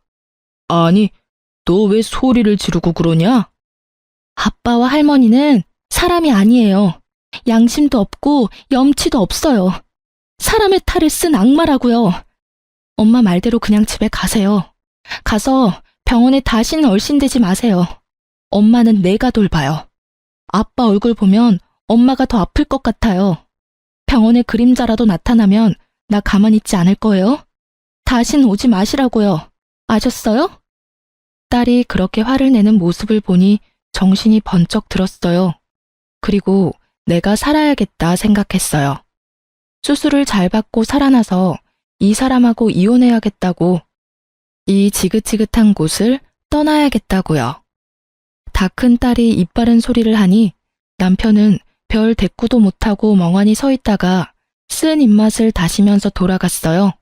아니, 너 왜 소리를 지르고 그러냐? 아빠와 할머니는 사람이 아니에요. 양심도 없고 염치도 없어요. 사람의 탈을 쓴 악마라고요. 엄마 말대로 그냥 집에 가세요. 가서 병원에 다시는 얼씬대지 마세요. 엄마는 내가 돌봐요. 아빠 얼굴 보면 엄마가 더 아플 것 같아요. 병원에 그림자라도 나타나면 나 가만히 있지 않을 거예요. 다신 오지 마시라고요. 아셨어요? 딸이 그렇게 화를 내는 모습을 보니 정신이 번쩍 들었어요. 그리고 내가 살아야겠다 생각했어요. 수술을 잘 받고 살아나서 이 사람하고 이혼해야겠다고, 이 지긋지긋한 곳을 떠나야겠다고요. 다 큰 딸이 입 바른 소리를 하니 남편은 별 대꾸도 못하고 멍하니 서 있다가 쓴 입맛을 다시면서 돌아갔어요.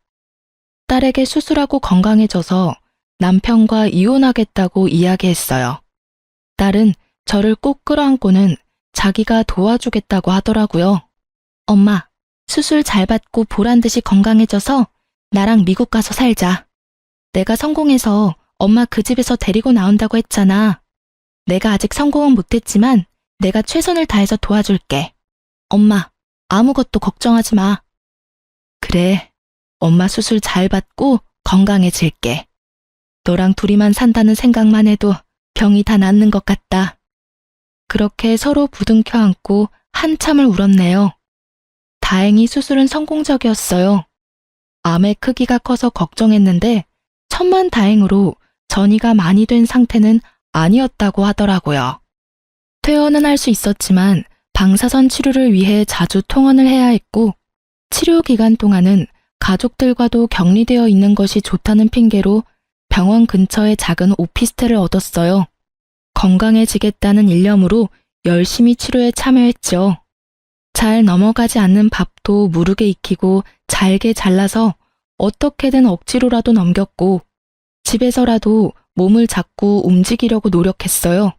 딸에게 수술하고 건강해져서 남편과 이혼하겠다고 이야기했어요. 딸은 저를 꼭 끌어안고는 자기가 도와주겠다고 하더라고요. 엄마, 수술 잘 받고 보란듯이 건강해져서 나랑 미국 가서 살자. 내가 성공해서 엄마 그 집에서 데리고 나온다고 했잖아. 내가 아직 성공은 못했지만 내가 최선을 다해서 도와줄게. 엄마, 아무것도 걱정하지 마. 그래, 엄마 수술 잘 받고 건강해질게. 너랑 둘이만 산다는 생각만 해도 병이 다 낫는 것 같다. 그렇게 서로 부둥켜 안고 한참을 울었네요. 다행히 수술은 성공적이었어요. 암의 크기가 커서 걱정했는데 천만다행으로 전이가 많이 된 상태는 아니었다고 하더라고요. 퇴원은 할 수 있었지만 방사선 치료를 위해 자주 통원을 해야 했고, 치료 기간 동안은 가족들과도 격리되어 있는 것이 좋다는 핑계로 병원 근처에 작은 오피스텔을 얻었어요. 건강해지겠다는 일념으로 열심히 치료에 참여했죠. 잘 넘어가지 않는 밥도 무르게 익히고 잘게 잘라서 어떻게든 억지로라도 넘겼고, 집에서라도 몸을 자꾸 움직이려고 노력했어요.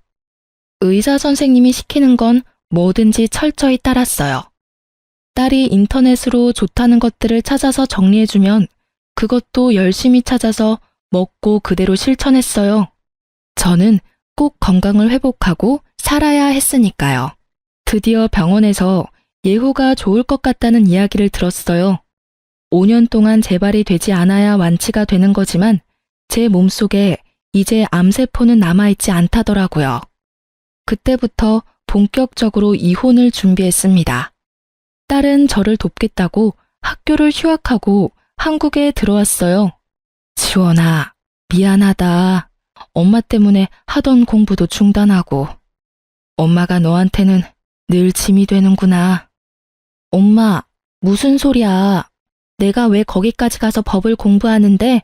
의사 선생님이 시키는 건 뭐든지 철저히 따랐어요. 딸이 인터넷으로 좋다는 것들을 찾아서 정리해주면 그것도 열심히 찾아서 먹고 그대로 실천했어요. 저는 꼭 건강을 회복하고 살아야 했으니까요. 드디어 병원에서 예후가 좋을 것 같다는 이야기를 들었어요. 5년 동안 재발이 되지 않아야 완치가 되는 거지만 제 몸속에 이제 암세포는 남아있지 않다더라고요. 그때부터 본격적으로 이혼을 준비했습니다. 딸은 저를 돕겠다고 학교를 휴학하고 한국에 들어왔어요. 지원아, 미안하다. 엄마 때문에 하던 공부도 중단하고. 엄마가 너한테는 늘 짐이 되는구나. 엄마, 무슨 소리야. 내가 왜 거기까지 가서 법을 공부하는데?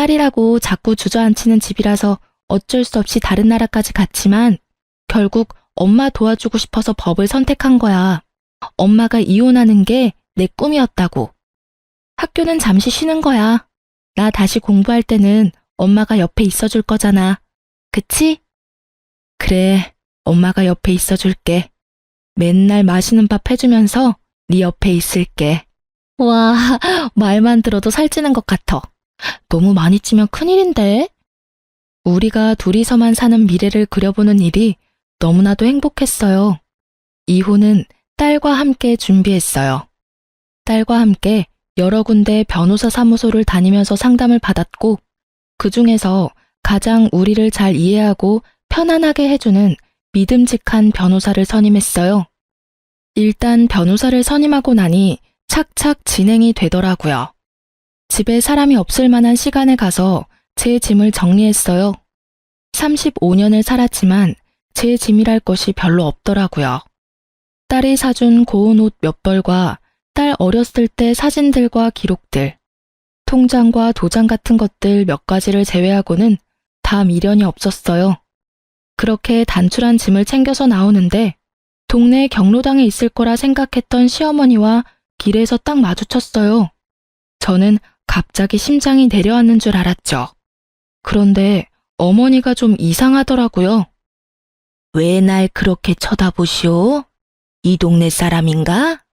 딸이라고 자꾸 주저앉히는 집이라서 어쩔 수 없이 다른 나라까지 갔지만 결국 엄마 도와주고 싶어서 법을 선택한 거야. 엄마가 이혼하는 게 내 꿈이었다고. 학교는 잠시 쉬는 거야. 나 다시 공부할 때는 엄마가 옆에 있어줄 거잖아. 그치? 그래, 엄마가 옆에 있어줄게. 맨날 맛있는 밥 해주면서 네 옆에 있을게. 와, 말만 들어도 살찌는 것 같아. 너무 많이 찌면 큰일인데? 우리가 둘이서만 사는 미래를 그려보는 일이 너무나도 행복했어요. 이혼은 딸과 함께 준비했어요. 딸과 함께 여러 군데 변호사 사무소를 다니면서 상담을 받았고, 그 중에서 가장 우리를 잘 이해하고 편안하게 해주는 믿음직한 변호사를 선임했어요. 일단 변호사를 선임하고 나니 착착 진행이 되더라고요. 집에 사람이 없을 만한 시간에 가서 제 짐을 정리했어요. 35년을 살았지만 제 짐이랄 것이 별로 없더라고요. 딸이 사준 고운 옷 몇 벌과 딸 어렸을 때 사진들과 기록들, 통장과 도장 같은 것들 몇 가지를 제외하고는 다 미련이 없었어요. 그렇게 단출한 짐을 챙겨서 나오는데 동네 경로당에 있을 거라 생각했던 시어머니와 길에서 딱 마주쳤어요. 저는 갑자기 심장이 내려앉는 줄 알았죠. 그런데 어머니가 좀 이상하더라고요. 왜 날 그렇게 쳐다보시오? 이 동네 사람인가?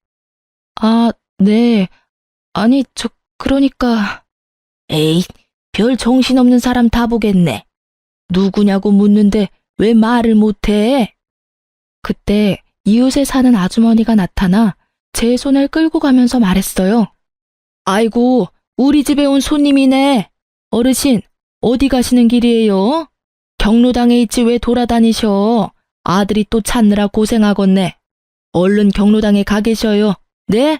아, 네. 아니, 그러니까. 에이, 별 정신없는 사람 다 보겠네. 누구냐고 묻는데 왜 말을 못해? 그때 이웃에 사는 아주머니가 나타나 제 손을 끌고 가면서 말했어요. 아이고, 우리 집에 온 손님이네. 어르신, 어디 가시는 길이에요? 경로당에 있지 왜 돌아다니셔? 아들이 또 찾느라 고생하겠네. 얼른 경로당에 가 계셔요. 네?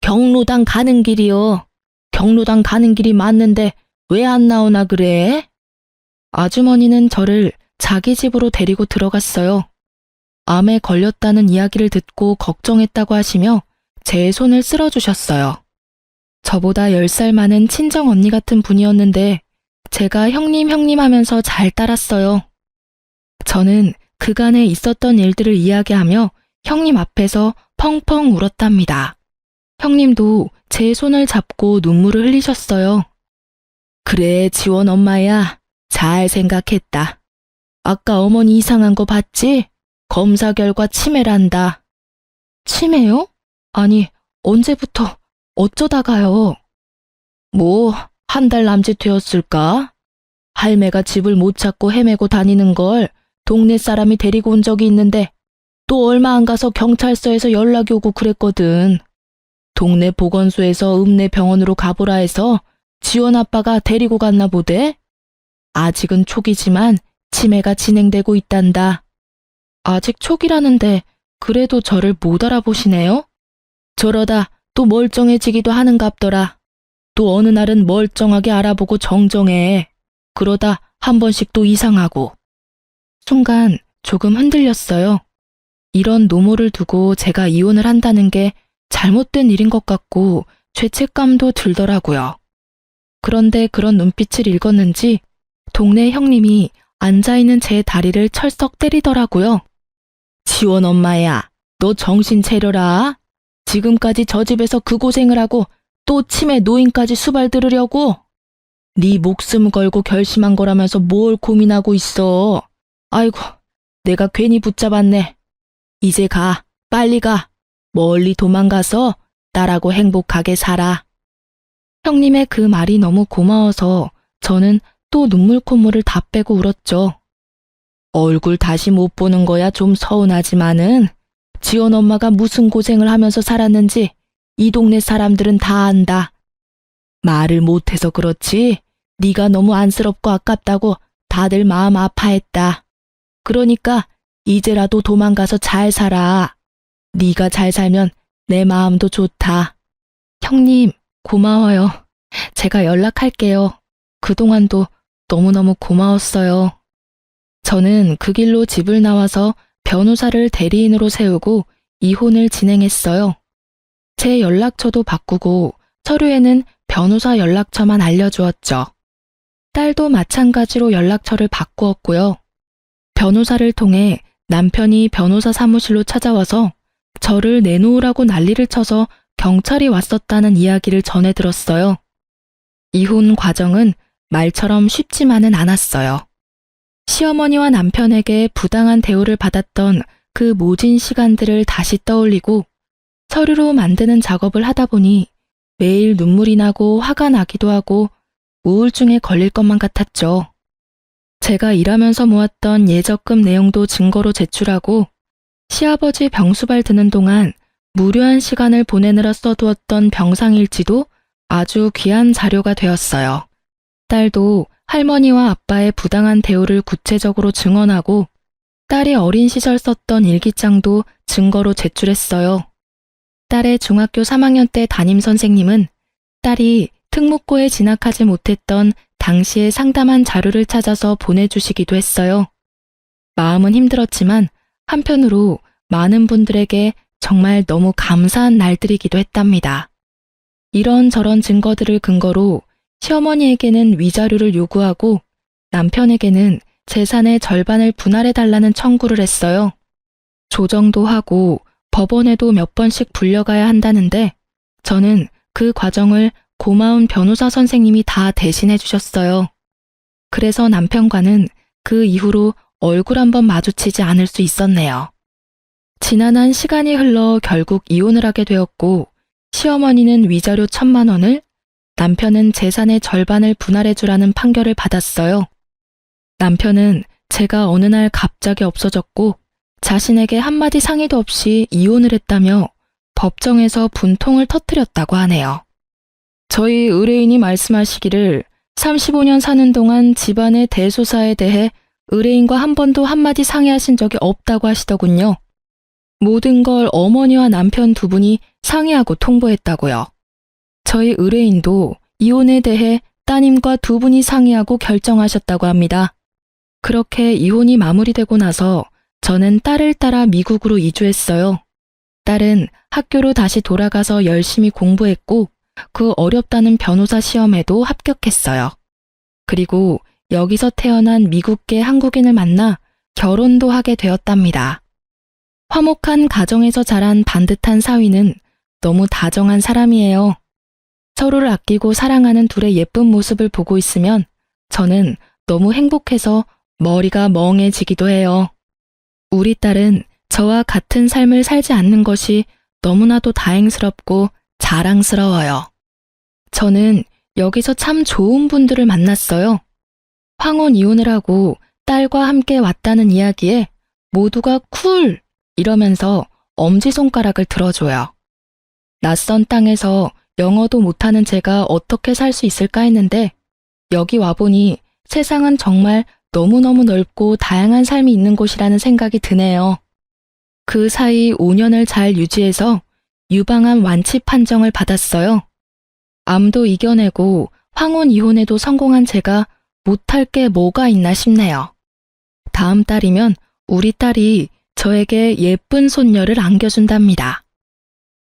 경로당 가는 길이요. 경로당 가는 길이 맞는데 왜 안 나오나 그래? 아주머니는 저를 자기 집으로 데리고 들어갔어요. 암에 걸렸다는 이야기를 듣고 걱정했다고 하시며 제 손을 쓸어주셨어요. 저보다 10살 많은 친정 언니 같은 분이었는데 제가 형님 하면서 잘 따랐어요. 저는 그간에 있었던 일들을 이야기하며 형님 앞에서 펑펑 울었답니다. 형님도 제 손을 잡고 눈물을 흘리셨어요. 그래, 지원 엄마야. 잘 생각했다. 아까 어머니 이상한 거 봤지? 검사 결과 치매란다. 치매요? 아니, 언제부터, 어쩌다가요? 뭐, 한 달 남짓 되었을까? 할매가 집을 못 찾고 헤매고 다니는 걸 동네 사람이 데리고 온 적이 있는데 또 얼마 안 가서 경찰서에서 연락이 오고 그랬거든. 동네 보건소에서 읍내 병원으로 가보라 해서 지원 아빠가 데리고 갔나 보대? 아직은 초기지만 치매가 진행되고 있단다. 아직 초기라는데 그래도 저를 못 알아보시네요? 저러다 또 멀쩡해지기도 하는갑더라. 또 어느 날은 멀쩡하게 알아보고 정정해. 그러다 한 번씩 또 이상하고. 순간 조금 흔들렸어요. 이런 노모를 두고 제가 이혼을 한다는 게 잘못된 일인 것 같고 죄책감도 들더라고요. 그런데 그런 눈빛을 읽었는지 동네 형님이 앉아있는 제 다리를 철썩 때리더라고요. 지원 엄마야, 너 정신 차려라. 지금까지 저 집에서 그 고생을 하고 또 치매 노인까지 수발 들으려고? 네 목숨 걸고 결심한 거라면서 뭘 고민하고 있어. 아이고, 내가 괜히 붙잡았네. 이제 가, 빨리 가. 멀리 도망가서 나라고 행복하게 살아. 형님의 그 말이 너무 고마워서 저는 또 눈물 콧물을 다 빼고 울었죠. 얼굴 다시 못 보는 거야 좀 서운하지만은 지원 엄마가 무슨 고생을 하면서 살았는지 이 동네 사람들은 다 안다. 말을 못해서 그렇지 네가 너무 안쓰럽고 아깝다고 다들 마음 아파했다. 그러니까 이제라도 도망가서 잘 살아. 네가 잘 살면 내 마음도 좋다. 형님, 고마워요. 제가 연락할게요. 그동안도 너무너무 고마웠어요. 저는 그 길로 집을 나와서 변호사를 대리인으로 세우고 이혼을 진행했어요. 제 연락처도 바꾸고 서류에는 변호사 연락처만 알려주었죠. 딸도 마찬가지로 연락처를 바꾸었고요. 변호사를 통해 남편이 변호사 사무실로 찾아와서 저를 내놓으라고 난리를 쳐서 경찰이 왔었다는 이야기를 전해 들었어요. 이혼 과정은 말처럼 쉽지만은 않았어요. 시어머니와 남편에게 부당한 대우를 받았던 그 모진 시간들을 다시 떠올리고 서류로 만드는 작업을 하다 보니 매일 눈물이 나고 화가 나기도 하고 우울증에 걸릴 것만 같았죠. 제가 일하면서 모았던 예적금 내용도 증거로 제출하고 시아버지 병수발 드는 동안 무료한 시간을 보내느라 써두었던 병상일지도 아주 귀한 자료가 되었어요. 딸도 할머니와 아빠의 부당한 대우를 구체적으로 증언하고 딸이 어린 시절 썼던 일기장도 증거로 제출했어요. 딸의 중학교 3학년 때 담임 선생님은 딸이 특목고에 진학하지 못했던 당시에 상담한 자료를 찾아서 보내주시기도 했어요. 마음은 힘들었지만 한편으로 많은 분들에게 정말 너무 감사한 날들이기도 했답니다. 이런저런 증거들을 근거로 시어머니에게는 위자료를 요구하고 남편에게는 재산의 절반을 분할해달라는 청구를 했어요. 조정도 하고 법원에도 몇 번씩 불려가야 한다는데 저는 그 과정을 고마운 변호사 선생님이 다 대신해 주셨어요. 그래서 남편과는 그 이후로 얼굴 한번 마주치지 않을 수 있었네요. 지난한 시간이 흘러 결국 이혼을 하게 되었고 시어머니는 위자료 1,000만 원을, 남편은 재산의 절반을 분할해 주라는 판결을 받았어요. 남편은 제가 어느 날 갑자기 없어졌고 자신에게 한마디 상의도 없이 이혼을 했다며 법정에서 분통을 터뜨렸다고 하네요. 저희 의뢰인이 말씀하시기를 35년 사는 동안 집안의 대소사에 대해 의뢰인과 한 번도 한마디 상의하신 적이 없다고 하시더군요. 모든 걸 어머니와 남편 두 분이 상의하고 통보했다고요. 저희 의뢰인도 이혼에 대해 따님과 두 분이 상의하고 결정하셨다고 합니다. 그렇게 이혼이 마무리되고 나서 저는 딸을 따라 미국으로 이주했어요. 딸은 학교로 다시 돌아가서 열심히 공부했고 그 어렵다는 변호사 시험에도 합격했어요. 그리고 여기서 태어난 미국계 한국인을 만나 결혼도 하게 되었답니다. 화목한 가정에서 자란 반듯한 사위는 너무 다정한 사람이에요. 서로를 아끼고 사랑하는 둘의 예쁜 모습을 보고 있으면 저는 너무 행복해서 머리가 멍해지기도 해요. 우리 딸은 저와 같은 삶을 살지 않는 것이 너무나도 다행스럽고 자랑스러워요. 저는 여기서 참 좋은 분들을 만났어요. 황혼 이혼을 하고 딸과 함께 왔다는 이야기에 모두가 쿨! 이러면서 엄지손가락을 들어줘요. 낯선 땅에서 영어도 못하는 제가 어떻게 살 수 있을까 했는데 여기 와보니 세상은 정말 너무너무 넓고 다양한 삶이 있는 곳이라는 생각이 드네요. 그 사이 5년을 잘 유지해서 유방암 완치 판정을 받았어요. 암도 이겨내고 황혼 이혼에도 성공한 제가 못할 게 뭐가 있나 싶네요. 다음 달이면 우리 딸이 저에게 예쁜 손녀를 안겨준답니다.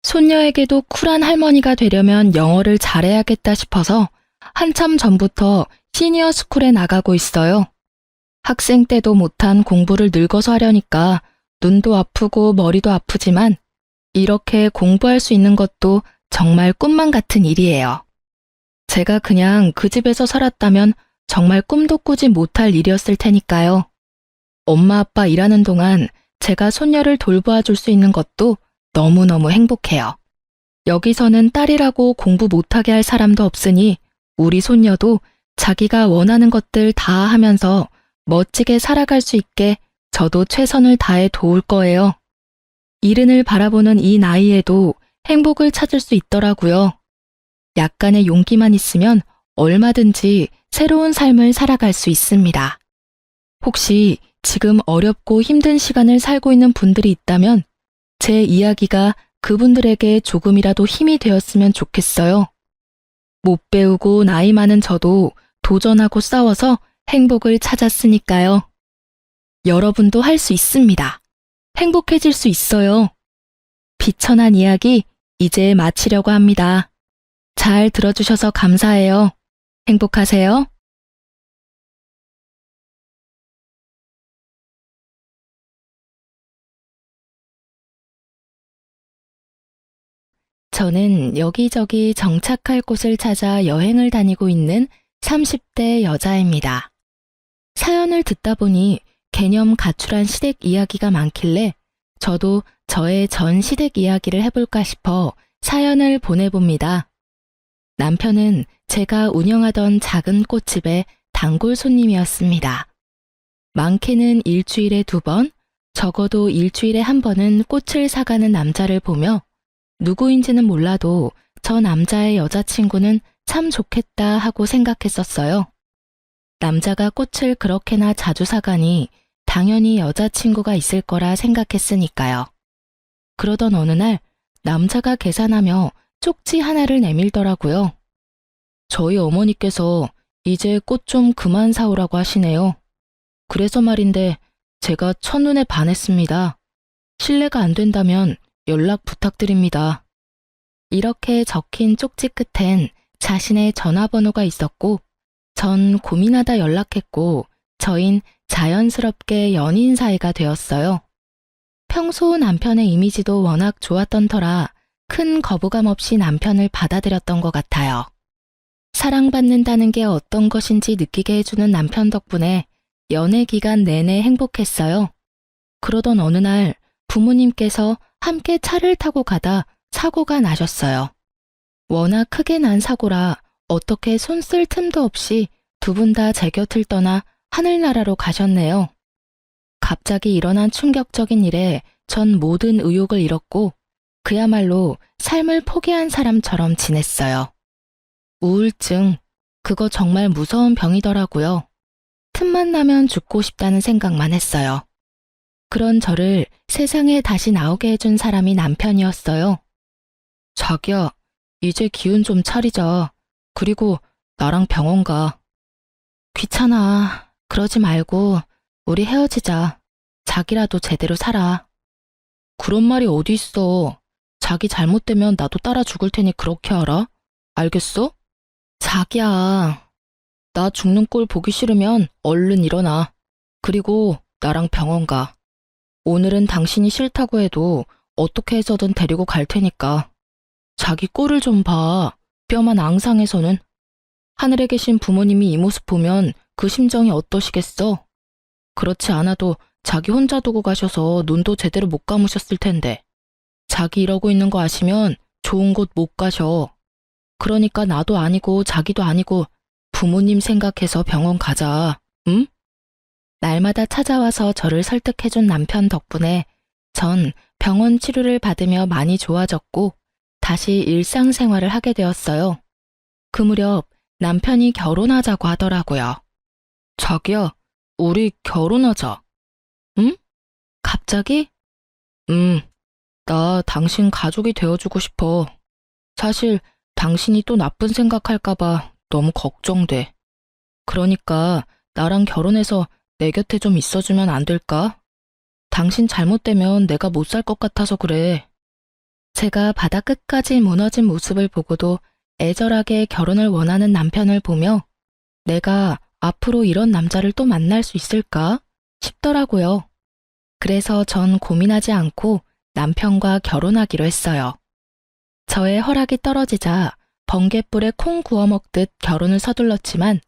손녀에게도 쿨한 할머니가 되려면 영어를 잘해야겠다 싶어서 한참 전부터 시니어 스쿨에 나가고 있어요. 학생 때도 못한 공부를 늙어서 하려니까 눈도 아프고 머리도 아프지만 이렇게 공부할 수 있는 것도 정말 꿈만 같은 일이에요. 제가 그냥 그 집에서 살았다면 정말 꿈도 꾸지 못할 일이었을 테니까요. 엄마 아빠 일하는 동안 제가 손녀를 돌보아 줄 수 있는 것도 너무너무 행복해요. 여기서는 딸이라고 공부 못하게 할 사람도 없으니 우리 손녀도 자기가 원하는 것들 다 하면서 멋지게 살아갈 수 있게 저도 최선을 다해 도울 거예요. 이른을 바라보는 이 나이에도 행복을 찾을 수 있더라고요. 약간의 용기만 있으면 얼마든지 새로운 삶을 살아갈 수 있습니다. 혹시 지금 어렵고 힘든 시간을 살고 있는 분들이 있다면 제 이야기가 그분들에게 조금이라도 힘이 되었으면 좋겠어요. 못 배우고 나이 많은 저도 도전하고 싸워서 행복을 찾았으니까요. 여러분도 할 수 있습니다. 행복해질 수 있어요. 비천한 이야기 이제 마치려고 합니다. 잘 들어주셔서 감사해요. 행복하세요. 저는 여기저기 정착할 곳을 찾아 여행을 다니고 있는 30대 여자입니다. 사연을 듣다 보니 개념 가출한 시댁 이야기가 많길래 저도 저의 전 시댁 이야기를 해볼까 싶어 사연을 보내봅니다. 남편은 제가 운영하던 작은 꽃집의 단골 손님이었습니다. 많게는 일주일에 2번, 적어도 일주일에 1번은 꽃을 사가는 남자를 보며 누구인지는 몰라도 저 남자의 여자친구는 참 좋겠다 하고 생각했었어요. 남자가 꽃을 그렇게나 자주 사가니 당연히 여자친구가 있을 거라 생각했으니까요. 그러던 어느 날 남자가 계산하며 쪽지 하나를 내밀더라고요. 저희 어머니께서 이제 꽃 좀 그만 사오라고 하시네요. 그래서 말인데 제가 첫눈에 반했습니다. 실례가 안 된다면 연락 부탁드립니다. 이렇게 적힌 쪽지 끝엔 자신의 전화번호가 있었고 전 고민하다 연락했고 저흰 자연스럽게 연인 사이가 되었어요. 평소 남편의 이미지도 워낙 좋았던 터라 큰 거부감 없이 남편을 받아들였던 것 같아요. 사랑받는다는 게 어떤 것인지 느끼게 해주는 남편 덕분에 연애 기간 내내 행복했어요. 그러던 어느 날 부모님께서 함께 차를 타고 가다 사고가 나셨어요. 워낙 크게 난 사고라 어떻게 손 쓸 틈도 없이 2분 다 제 곁을 떠나 하늘나라로 가셨네요. 갑자기 일어난 충격적인 일에 전 모든 의욕을 잃었고 그야말로 삶을 포기한 사람처럼 지냈어요. 우울증, 그거 정말 무서운 병이더라고요. 틈만 나면 죽고 싶다는 생각만 했어요. 그런 저를 세상에 다시 나오게 해준 사람이 남편이었어요. 자기야, 이제 기운 좀 차리자. 그리고 나랑 병원 가. 귀찮아. 그러지 말고 우리 헤어지자. 자기라도 제대로 살아. 그런 말이 어디 있어. 자기 잘못되면 나도 따라 죽을 테니 그렇게 알아? 알겠어? 자기야, 나 죽는 꼴 보기 싫으면 얼른 일어나. 그리고 나랑 병원 가. 오늘은 당신이 싫다고 해도 어떻게 해서든 데리고 갈 테니까. 자기 꼴을 좀 봐. 뼈만 앙상해서는. 하늘에 계신 부모님이 이 모습 보면 그 심정이 어떠시겠어? 그렇지 않아도 자기 혼자 두고 가셔서 눈도 제대로 못 감으셨을 텐데. 자기 이러고 있는 거 아시면 좋은 곳 못 가셔. 그러니까 나도 아니고 자기도 아니고 부모님 생각해서 병원 가자. 응? 날마다 찾아와서 저를 설득해준 남편 덕분에 전 병원 치료를 받으며 많이 좋아졌고 다시 일상생활을 하게 되었어요. 그 무렵 남편이 결혼하자고 하더라고요. 자기야, 우리 결혼하자. 응? 갑자기? 나 당신 가족이 되어주고 싶어. 사실 당신이 또 나쁜 생각할까봐 너무 걱정돼. 그러니까 나랑 결혼해서 내 곁에 좀 있어주면 안 될까? 당신 잘못되면 내가 못 살 것 같아서 그래. 제가 바다 끝까지 무너진 모습을 보고도 애절하게 결혼을 원하는 남편을 보며 내가 앞으로 이런 남자를 또 만날 수 있을까 싶더라고요. 그래서 전 고민하지 않고 남편과 결혼하기로 했어요. 저의 허락이 떨어지자 번갯불에 콩 구워 먹듯 결혼을 서둘렀지만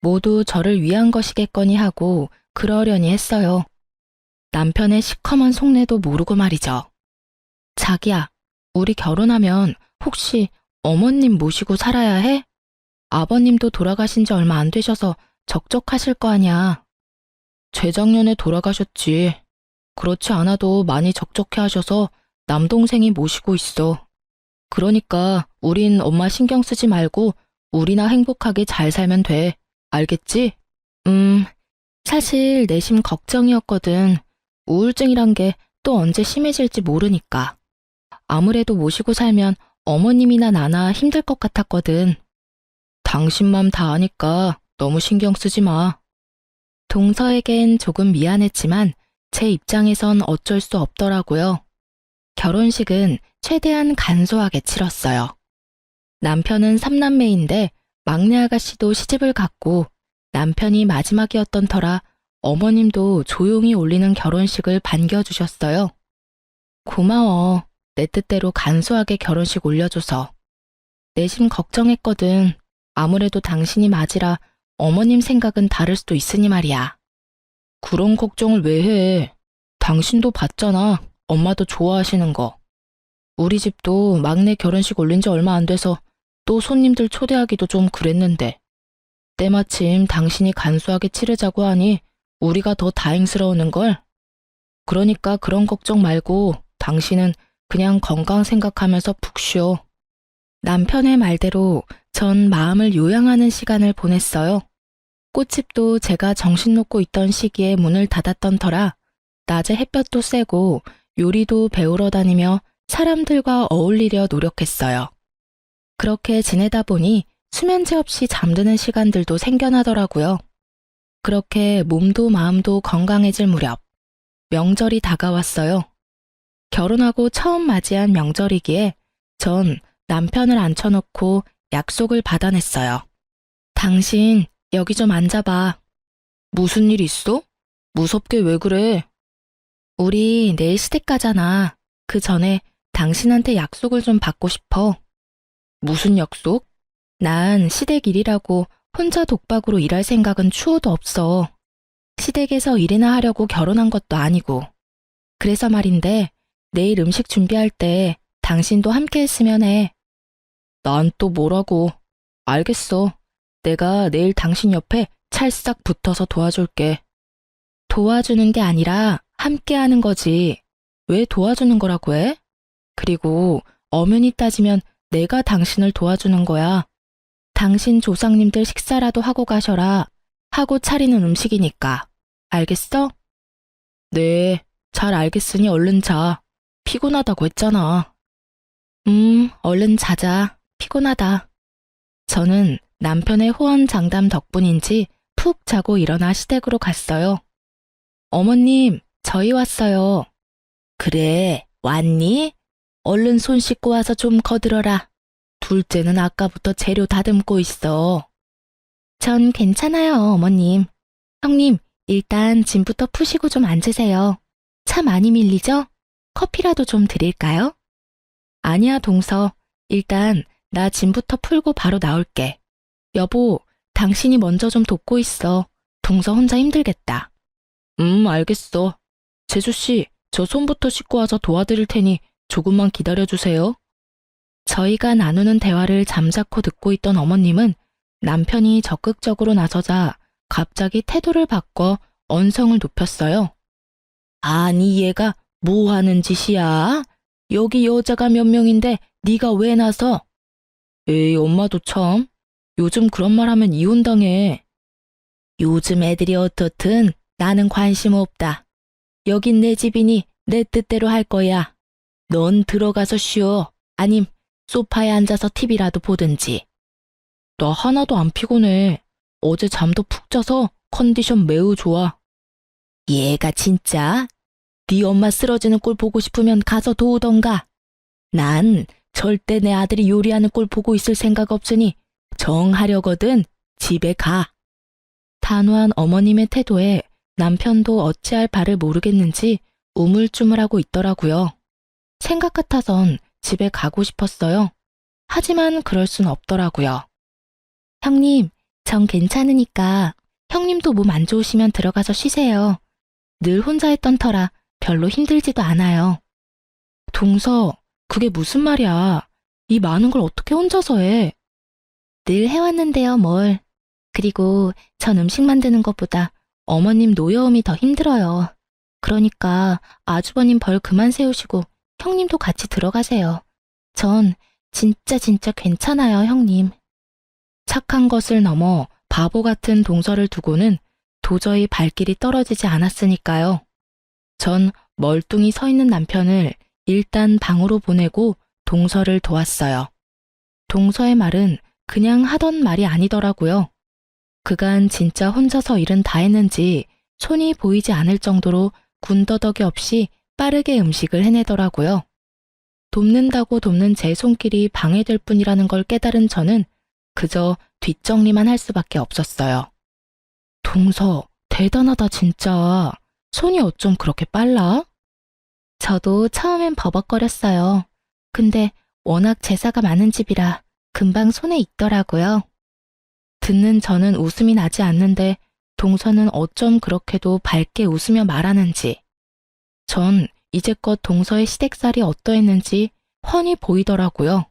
모두 저를 위한 것이겠거니 하고 그러려니 했어요. 남편의 시커먼 속내도 모르고 말이죠. 자기야, 우리 결혼하면 혹시 어머님 모시고 살아야 해? 아버님도 돌아가신 지 얼마 안 되셔서 적적하실 거 아냐. 재작년에 돌아가셨지. 그렇지 않아도 많이 적적해 하셔서 남동생이 모시고 있어. 그러니까 우린 엄마 신경 쓰지 말고 우리나 행복하게 잘 살면 돼. 알겠지? 사실 내심 걱정이었거든. 우울증이란 게 또 언제 심해질지 모르니까. 아무래도 모시고 살면 어머님이나 나나 힘들 것 같았거든. 당신 맘 다 아니까 너무 신경 쓰지 마. 동서에겐 조금 미안했지만 제 입장에선 어쩔 수 없더라고요. 결혼식은 최대한 간소하게 치렀어요. 남편은 3남매인데 막내 아가씨도 시집을 갔고 남편이 마지막이었던 터라 어머님도 조용히 올리는 결혼식을 반겨주셨어요. 고마워. 내 뜻대로 간소하게 결혼식 올려줘서. 내심 걱정했거든. 아무래도 당신이 맞이라 어머님 생각은 다를 수도 있으니 말이야. 그런 걱정을 왜 해? 당신도 봤잖아. 엄마도 좋아하시는 거. 우리 집도 막내 결혼식 올린 지 얼마 안 돼서 또 손님들 초대하기도 좀 그랬는데. 때마침 당신이 간소하게 치르자고 하니 우리가 더 다행스러우는걸. 그러니까 그런 걱정 말고 당신은 그냥 건강 생각하면서 푹 쉬어. 남편의 말대로 전 마음을 요양하는 시간을 보냈어요. 꽃집도 제가 정신 놓고 있던 시기에 문을 닫았던 터라 낮에 햇볕도 쐬고 요리도 배우러 다니며 사람들과 어울리려 노력했어요. 그렇게 지내다 보니 수면제 없이 잠드는 시간들도 생겨나더라고요. 그렇게 몸도 마음도 건강해질 무렵 명절이 다가왔어요. 결혼하고 처음 맞이한 명절이기에 전 남편을 앉혀놓고 약속을 받아냈어요. 당신 여기 좀 앉아봐. 무슨 일 있어? 무섭게 왜 그래? 우리 내일 시댁 가잖아. 그 전에 당신한테 약속을 좀 받고 싶어. 무슨 약속? 난 시댁 일이라고 혼자 독박으로 일할 생각은 추호도 없어. 시댁에서 일이나 하려고 결혼한 것도 아니고. 그래서 말인데 내일 음식 준비할 때 당신도 함께 했으면 해. 난 또 뭐라고. 알겠어. 내가 내일 당신 옆에 찰싹 붙어서 도와줄게. 도와주는 게 아니라 함께 하는 거지. 왜 도와주는 거라고 해? 그리고 엄연히 따지면 내가 당신을 도와주는 거야. 당신 조상님들 식사라도 하고 가셔라. 하고 차리는 음식이니까. 알겠어? 네, 잘 알겠으니 얼른 자. 피곤하다고 했잖아. 얼른 자자. 피곤하다. 저는 남편의 호언장담 덕분인지 푹 자고 일어나 시댁으로 갔어요. 어머님, 저희 왔어요. 그래, 왔니? 얼른 손 씻고 와서 좀 거들어라. 둘째는 아까부터 재료 다듬고 있어. 전 괜찮아요, 어머님. 형님, 일단 짐부터 푸시고 좀 앉으세요. 차 많이 밀리죠? 커피라도 좀 드릴까요? 아니야, 동서. 일단 나 짐부터 풀고 바로 나올게. 여보, 당신이 먼저 좀 돕고 있어. 동서 혼자 힘들겠다. 알겠어. 재수씨, 저 손부터 씻고 와서 도와드릴 테니 조금만 기다려주세요. 저희가 나누는 대화를 잠자코 듣고 있던 어머님은 남편이 적극적으로 나서자 갑자기 태도를 바꿔 언성을 높였어요. 아니 얘가 뭐 하는 짓이야? 여기 여자가 몇 명인데 네가 왜 나서? 에이 엄마도 참. 요즘 그런 말 하면 이혼당해. 요즘 애들이 어떻든 나는 관심 없다. 여긴 내 집이니 내 뜻대로 할 거야. 넌 들어가서 쉬어. 아님 소파에 앉아서 TV라도 보든지. 나 하나도 안 피곤해. 어제 잠도 푹 자서 컨디션 매우 좋아. 얘가 진짜? 네 엄마 쓰러지는 꼴 보고 싶으면 가서 도우던가. 난 절대 내 아들이 요리하는 꼴 보고 있을 생각 없으니 정하려거든. 집에 가. 단호한 어머님의 태도에 남편도 어찌할 바를 모르겠는지 우물쭈물하고 있더라고요. 생각 같아선 집에 가고 싶었어요. 하지만 그럴 순 없더라고요. 형님, 전 괜찮으니까 형님도 몸 안 좋으시면 들어가서 쉬세요. 늘 혼자 했던 터라 별로 힘들지도 않아요. 동서, 그게 무슨 말이야. 이 많은 걸 어떻게 혼자서 해? 늘 해왔는데요, 뭘. 그리고 전 음식 만드는 것보다 어머님 노여움이 더 힘들어요. 그러니까 아주버님 벌 그만 세우시고 형님도 같이 들어가세요. 전 진짜 괜찮아요, 형님. 착한 것을 넘어 바보 같은 동서를 두고는 도저히 발길이 떨어지지 않았으니까요. 전 멀뚱히 서 있는 남편을 일단 방으로 보내고 동서를 도왔어요. 동서의 말은 그냥 하던 말이 아니더라고요. 그간 진짜 혼자서 일은 다 했는지 손이 보이지 않을 정도로 군더더기 없이 빠르게 음식을 해내더라고요. 돕는다고 돕는 제 손길이 방해될 뿐이라는 걸 깨달은 저는 그저 뒷정리만 할 수밖에 없었어요. 동서, 대단하다 진짜. 손이 어쩜 그렇게 빨라? 저도 처음엔 버벅거렸어요. 근데 워낙 제사가 많은 집이라 금방 손에 익더라고요. 듣는 저는 웃음이 나지 않는데 동서는 어쩜 그렇게도 밝게 웃으며 말하는지. 전 이제껏 동서의 시댁살이 어떠했는지 훤히 보이더라고요.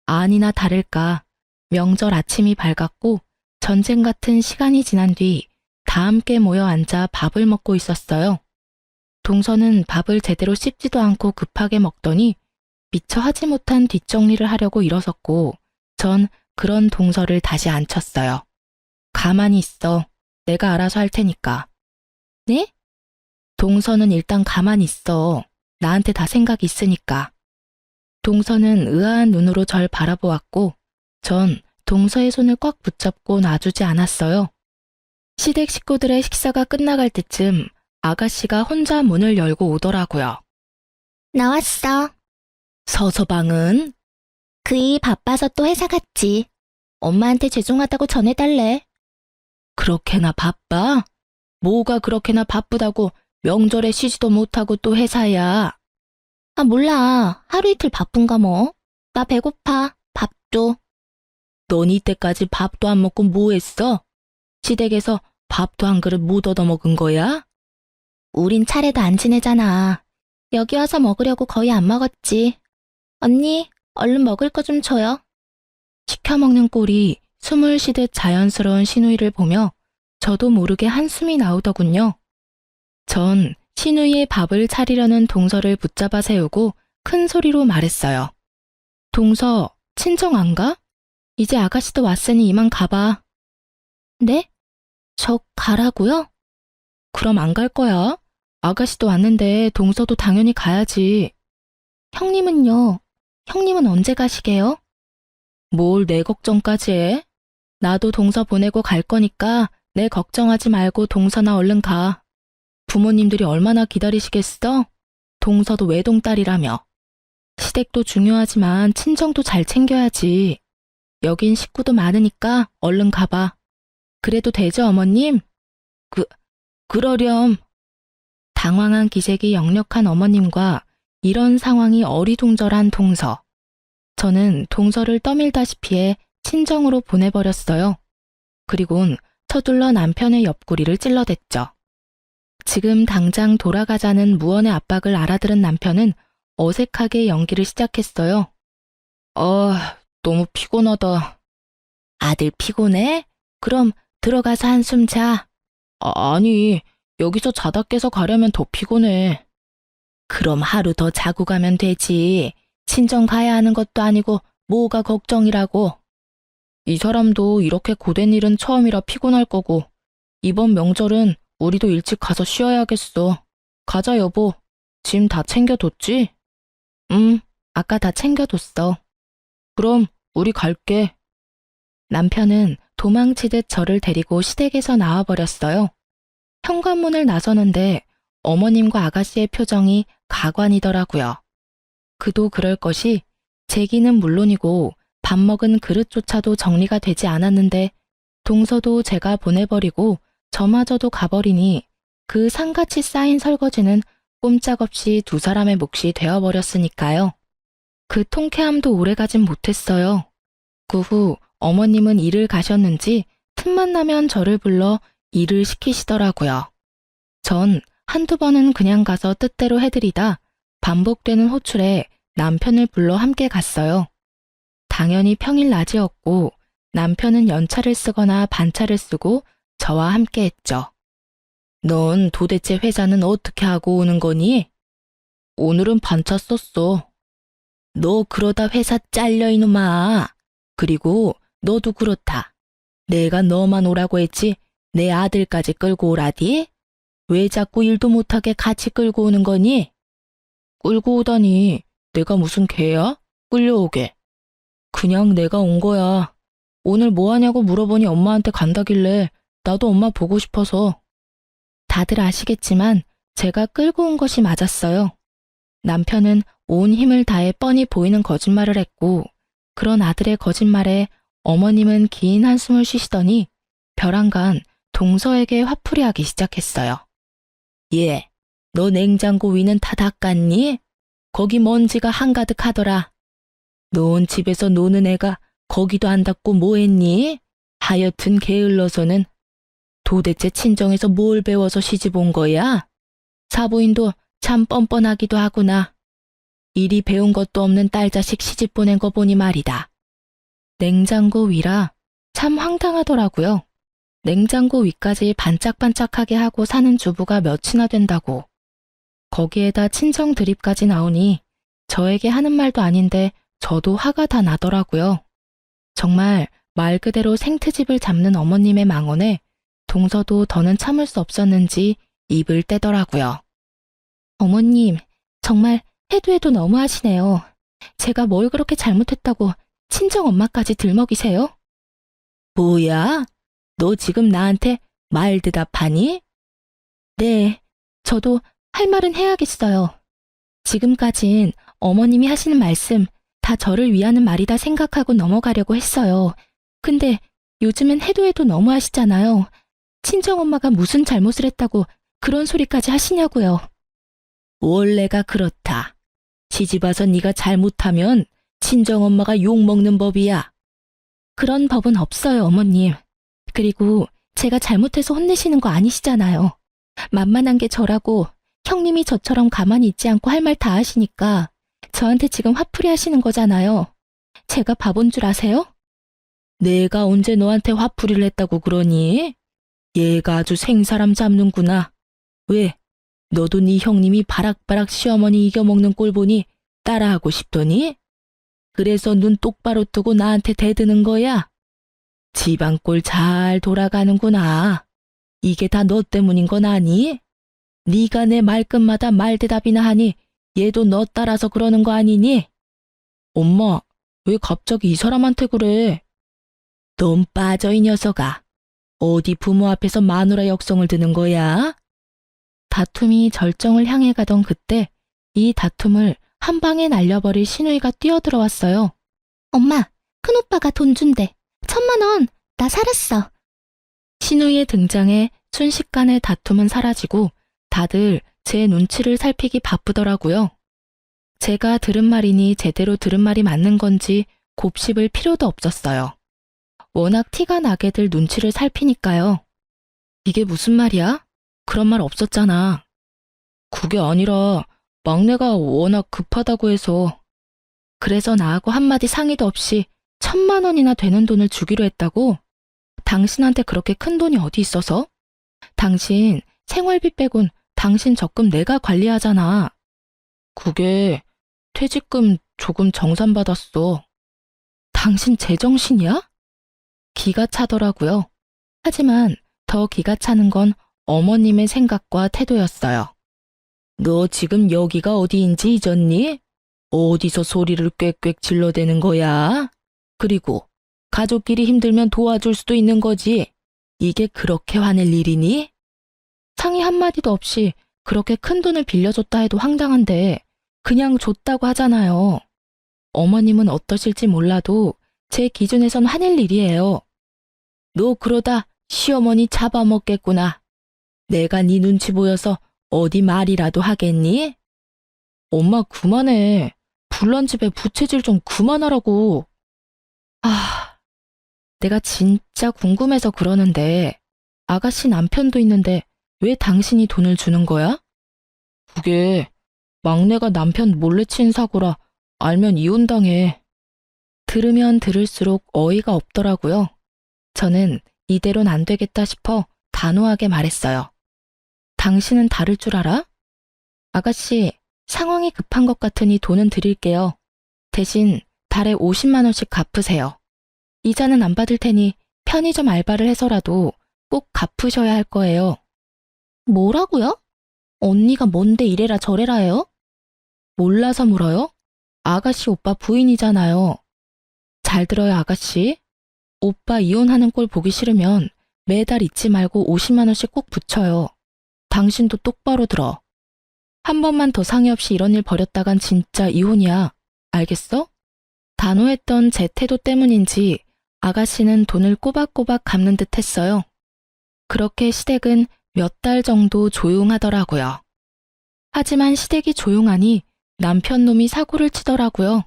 아니나 다를까 명절 아침이 밝았고 전쟁 같은 시간이 지난 뒤 다 함께 모여 앉아 밥을 먹고 있었어요. 동서는 밥을 제대로 씹지도 않고 급하게 먹더니 미처 하지 못한 뒷정리를 하려고 일어섰고 전 그런 동서를 다시 앉혔어요. 가만히 있어. 내가 알아서 할 테니까. 네? 동서는 일단 가만히 있어. 나한테 다 생각이 있으니까. 동서는 의아한 눈으로 절 바라보았고 전 동서의 손을 꽉 붙잡고 놔주지 않았어요. 시댁 식구들의 식사가 끝나갈 때쯤 아가씨가 혼자 문을 열고 오더라고요. 나왔어. 서서방은? 그이 바빠서 또 회사 갔지. 엄마한테 죄송하다고 전해달래. 그렇게나 바빠? 뭐가 그렇게나 바쁘다고 명절에 쉬지도 못하고 또 회사야. 아, 몰라. 하루 이틀 바쁜가 뭐. 나 배고파. 밥 줘. 넌 이때까지 밥도 안 먹고 뭐 했어? 시댁에서 밥도 한 그릇 못 얻어먹은 거야? 우린 차례도 안 지내잖아. 여기 와서 먹으려고 거의 안 먹었지. 언니, 얼른 먹을 거 좀 줘요. 시켜 먹는 꼴이 숨을 쉬듯 자연스러운 시누이를 보며 저도 모르게 한숨이 나오더군요. 전 시누이의 밥을 차리려는 동서를 붙잡아 세우고 큰 소리로 말했어요. 동서, 친정 안 가? 이제 아가씨도 왔으니 이만 가봐. 네? 저 가라고요? 그럼 안 갈 거야? 아가씨도 왔는데 동서도 당연히 가야지. 형님은요? 형님은 언제 가시게요? 뭘 내 걱정까지 해? 나도 동서 보내고 갈 거니까 내 걱정하지 말고 동서나 얼른 가. 부모님들이 얼마나 기다리시겠어? 동서도 외동딸이라며. 시댁도 중요하지만 친정도 잘 챙겨야지. 여긴 식구도 많으니까 얼른 가봐. 그래도 되죠, 어머님? 그러렴. 당황한 기색이 역력한 어머님과 이런 상황이 어리둥절한 동서. 저는 동서를 떠밀다시피 해 친정으로 보내버렸어요. 그리곤 서둘러 남편의 옆구리를 찔러댔죠. 지금 당장 돌아가자는 무언의 압박을 알아들은 남편은 어색하게 연기를 시작했어요. 너무 피곤하다. 아들 피곤해? 그럼 들어가서 한숨 자. 아니, 여기서 자다 깨서 가려면 더 피곤해. 그럼 하루 더 자고 가면 되지. 친정 가야 하는 것도 아니고 뭐가 걱정이라고. 이 사람도 이렇게 고된 일은 처음이라 피곤할 거고 이번 명절은 우리도 일찍 가서 쉬어야겠어. 가자 여보. 짐 다 챙겨뒀지? 아까 다 챙겨뒀어. 그럼 우리 갈게. 남편은 도망치듯 저를 데리고 시댁에서 나와버렸어요. 현관문을 나서는데 어머님과 아가씨의 표정이 가관이더라고요. 그도 그럴 것이 제기는 물론이고 밥 먹은 그릇조차도 정리가 되지 않았는데 동서도 제가 보내버리고 저마저도 가버리니 그 산같이 쌓인 설거지는 꼼짝없이 두 사람의 몫이 되어버렸으니까요. 그 통쾌함도 오래가진 못했어요. 그 후 어머님은 일을 가셨는지 틈만 나면 저를 불러 일을 시키시더라고요. 전 한두 번은 그냥 가서 뜻대로 해드리다 반복되는 호출에 남편을 불러 함께 갔어요. 당연히 평일 낮이었고 남편은 연차를 쓰거나 반차를 쓰고 저와 함께 했죠. 넌 도대체 회사는 어떻게 하고 오는 거니? 오늘은 반차 썼어. 너 그러다 회사 잘려 이놈아. 그리고 너도 그렇다. 내가 너만 오라고 했지 내 아들까지 끌고 오라디? 왜 자꾸 일도 못하게 같이 끌고 오는 거니? 끌고 오다니 내가 무슨 개야? 끌려오게. 그냥 내가 온 거야. 오늘 뭐 하냐고 물어보니 엄마한테 간다길래 나도 엄마 보고 싶어서. 다들 아시겠지만 제가 끌고 온 것이 맞았어요. 남편은 온 힘을 다해 뻔히 보이는 거짓말을 했고 그런 아들의 거짓말에 어머님은 긴 한숨을 쉬시더니 벼랑간 동서에게 화풀이하기 시작했어요. 예, 너 냉장고 위는 다 닦았니? 거기 먼지가 한가득 하더라. 넌 집에서 노는 애가 거기도 안 닦고 뭐 했니? 하여튼 게을러서는 도대체 친정에서 뭘 배워서 시집 온 거야? 사부인도 참 뻔뻔하기도 하구나. 이리 배운 것도 없는 딸 자식 시집 보낸 거 보니 말이다. 냉장고 위라 참 황당하더라고요. 냉장고 위까지 반짝반짝하게 하고 사는 주부가 몇이나 된다고. 거기에다 친정 드립까지 나오니 저에게 하는 말도 아닌데 저도 화가 다 나더라고요. 정말 말 그대로 생트집을 잡는 어머님의 망언에 동서도 더는 참을 수 없었는지 입을 떼더라고요. 어머님, 정말 해도 해도 너무하시네요. 제가 뭘 그렇게 잘못했다고 친정 엄마까지 들먹이세요? 뭐야? 너 지금 나한테 말 대답하니? 네, 저도 할 말은 해야겠어요. 지금까진 어머님이 하시는 말씀 다 저를 위하는 말이다 생각하고 넘어가려고 했어요. 근데 요즘은 해도 해도 너무하시잖아요. 친정엄마가 무슨 잘못을 했다고 그런 소리까지 하시냐고요. 원래가 그렇다. 시집와서 네가 잘못하면 친정엄마가 욕먹는 법이야. 그런 법은 없어요, 어머님. 그리고 제가 잘못해서 혼내시는 거 아니시잖아요. 만만한 게 저라고 형님이 저처럼 가만히 있지 않고 할 말 다 하시니까 저한테 지금 화풀이 하시는 거잖아요. 제가 바본 줄 아세요? 내가 언제 너한테 화풀이를 했다고 그러니? 얘가 아주 생사람 잡는구나. 왜? 너도 네 형님이 바락바락 시어머니 이겨먹는 꼴 보니 따라하고 싶더니? 그래서 눈 똑바로 뜨고 나한테 대드는 거야? 집안 꼴 잘 돌아가는구나. 이게 다 너 때문인 건 아니? 네가 내 말끝마다 말대답이나 하니 얘도 너 따라서 그러는 거 아니니? 엄마, 왜 갑자기 이 사람한테 그래? 넌 빠져 이 녀석아. 어디 부모 앞에서 마누라 역성을 드는 거야? 다툼이 절정을 향해 가던 그때 이 다툼을 한 방에 날려버릴 시누이가 뛰어들어왔어요. 엄마, 큰오빠가 돈 준대. 1,000만 원, 나 살았어. 시누이의 등장에 순식간에 다툼은 사라지고 다들 제 눈치를 살피기 바쁘더라고요. 제가 들은 말이니 제대로 들은 말이 맞는 건지 곱씹을 필요도 없었어요. 워낙 티가 나게들 눈치를 살피니까요. 이게 무슨 말이야? 그런 말 없었잖아. 그게 아니라 막내가 워낙 급하다고 해서. 그래서 나하고 한마디 상의도 없이 1,000만 원이나 되는 돈을 주기로 했다고? 당신한테 그렇게 큰 돈이 어디 있어서? 당신 생활비 빼곤 당신 적금 내가 관리하잖아. 그게 퇴직금 조금 정산받았어. 당신 제정신이야? 기가 차더라고요. 하지만 더 기가 차는 건 어머님의 생각과 태도였어요. 너 지금 여기가 어디인지 잊었니? 어디서 소리를 꽥꽥 질러대는 거야? 그리고 가족끼리 힘들면 도와줄 수도 있는 거지. 이게 그렇게 화낼 일이니? 상의 한마디도 없이 그렇게 큰 돈을 빌려줬다 해도 황당한데 그냥 줬다고 하잖아요. 어머님은 어떠실지 몰라도 제 기준에선 화낼 일이에요. 너 그러다 시어머니 잡아먹겠구나. 내가 네 눈치 보여서 어디 말이라도 하겠니? 엄마 그만해. 불난 집에 부채질 좀 그만하라고. 내가 진짜 궁금해서 그러는데 아가씨 남편도 있는데 왜 당신이 돈을 주는 거야? 그게 막내가 남편 몰래 친 사고라 알면 이혼당해. 들으면 들을수록 어이가 없더라고요. 저는 이대로는 안 되겠다 싶어 단호하게 말했어요. 당신은 다를 줄 알아? 아가씨, 상황이 급한 것 같으니 돈은 드릴게요. 대신 달에 50만 원씩 갚으세요. 이자는 안 받을 테니 편의점 알바를 해서라도 꼭 갚으셔야 할 거예요. 뭐라고요? 언니가 뭔데 이래라 저래라 해요? 몰라서 물어요? 아가씨 오빠 부인이잖아요. 잘 들어요, 아가씨. 오빠 이혼하는 꼴 보기 싫으면 매달 잊지 말고 50만 원씩 꼭 붙여요. 당신도 똑바로 들어. 한 번만 더 상의 없이 이런 일 벌였다간 진짜 이혼이야. 알겠어? 단호했던 제 태도 때문인지 아가씨는 돈을 꼬박꼬박 갚는 듯 했어요. 그렇게 시댁은 몇 달 정도 조용하더라고요. 하지만 시댁이 조용하니 남편 놈이 사고를 치더라고요.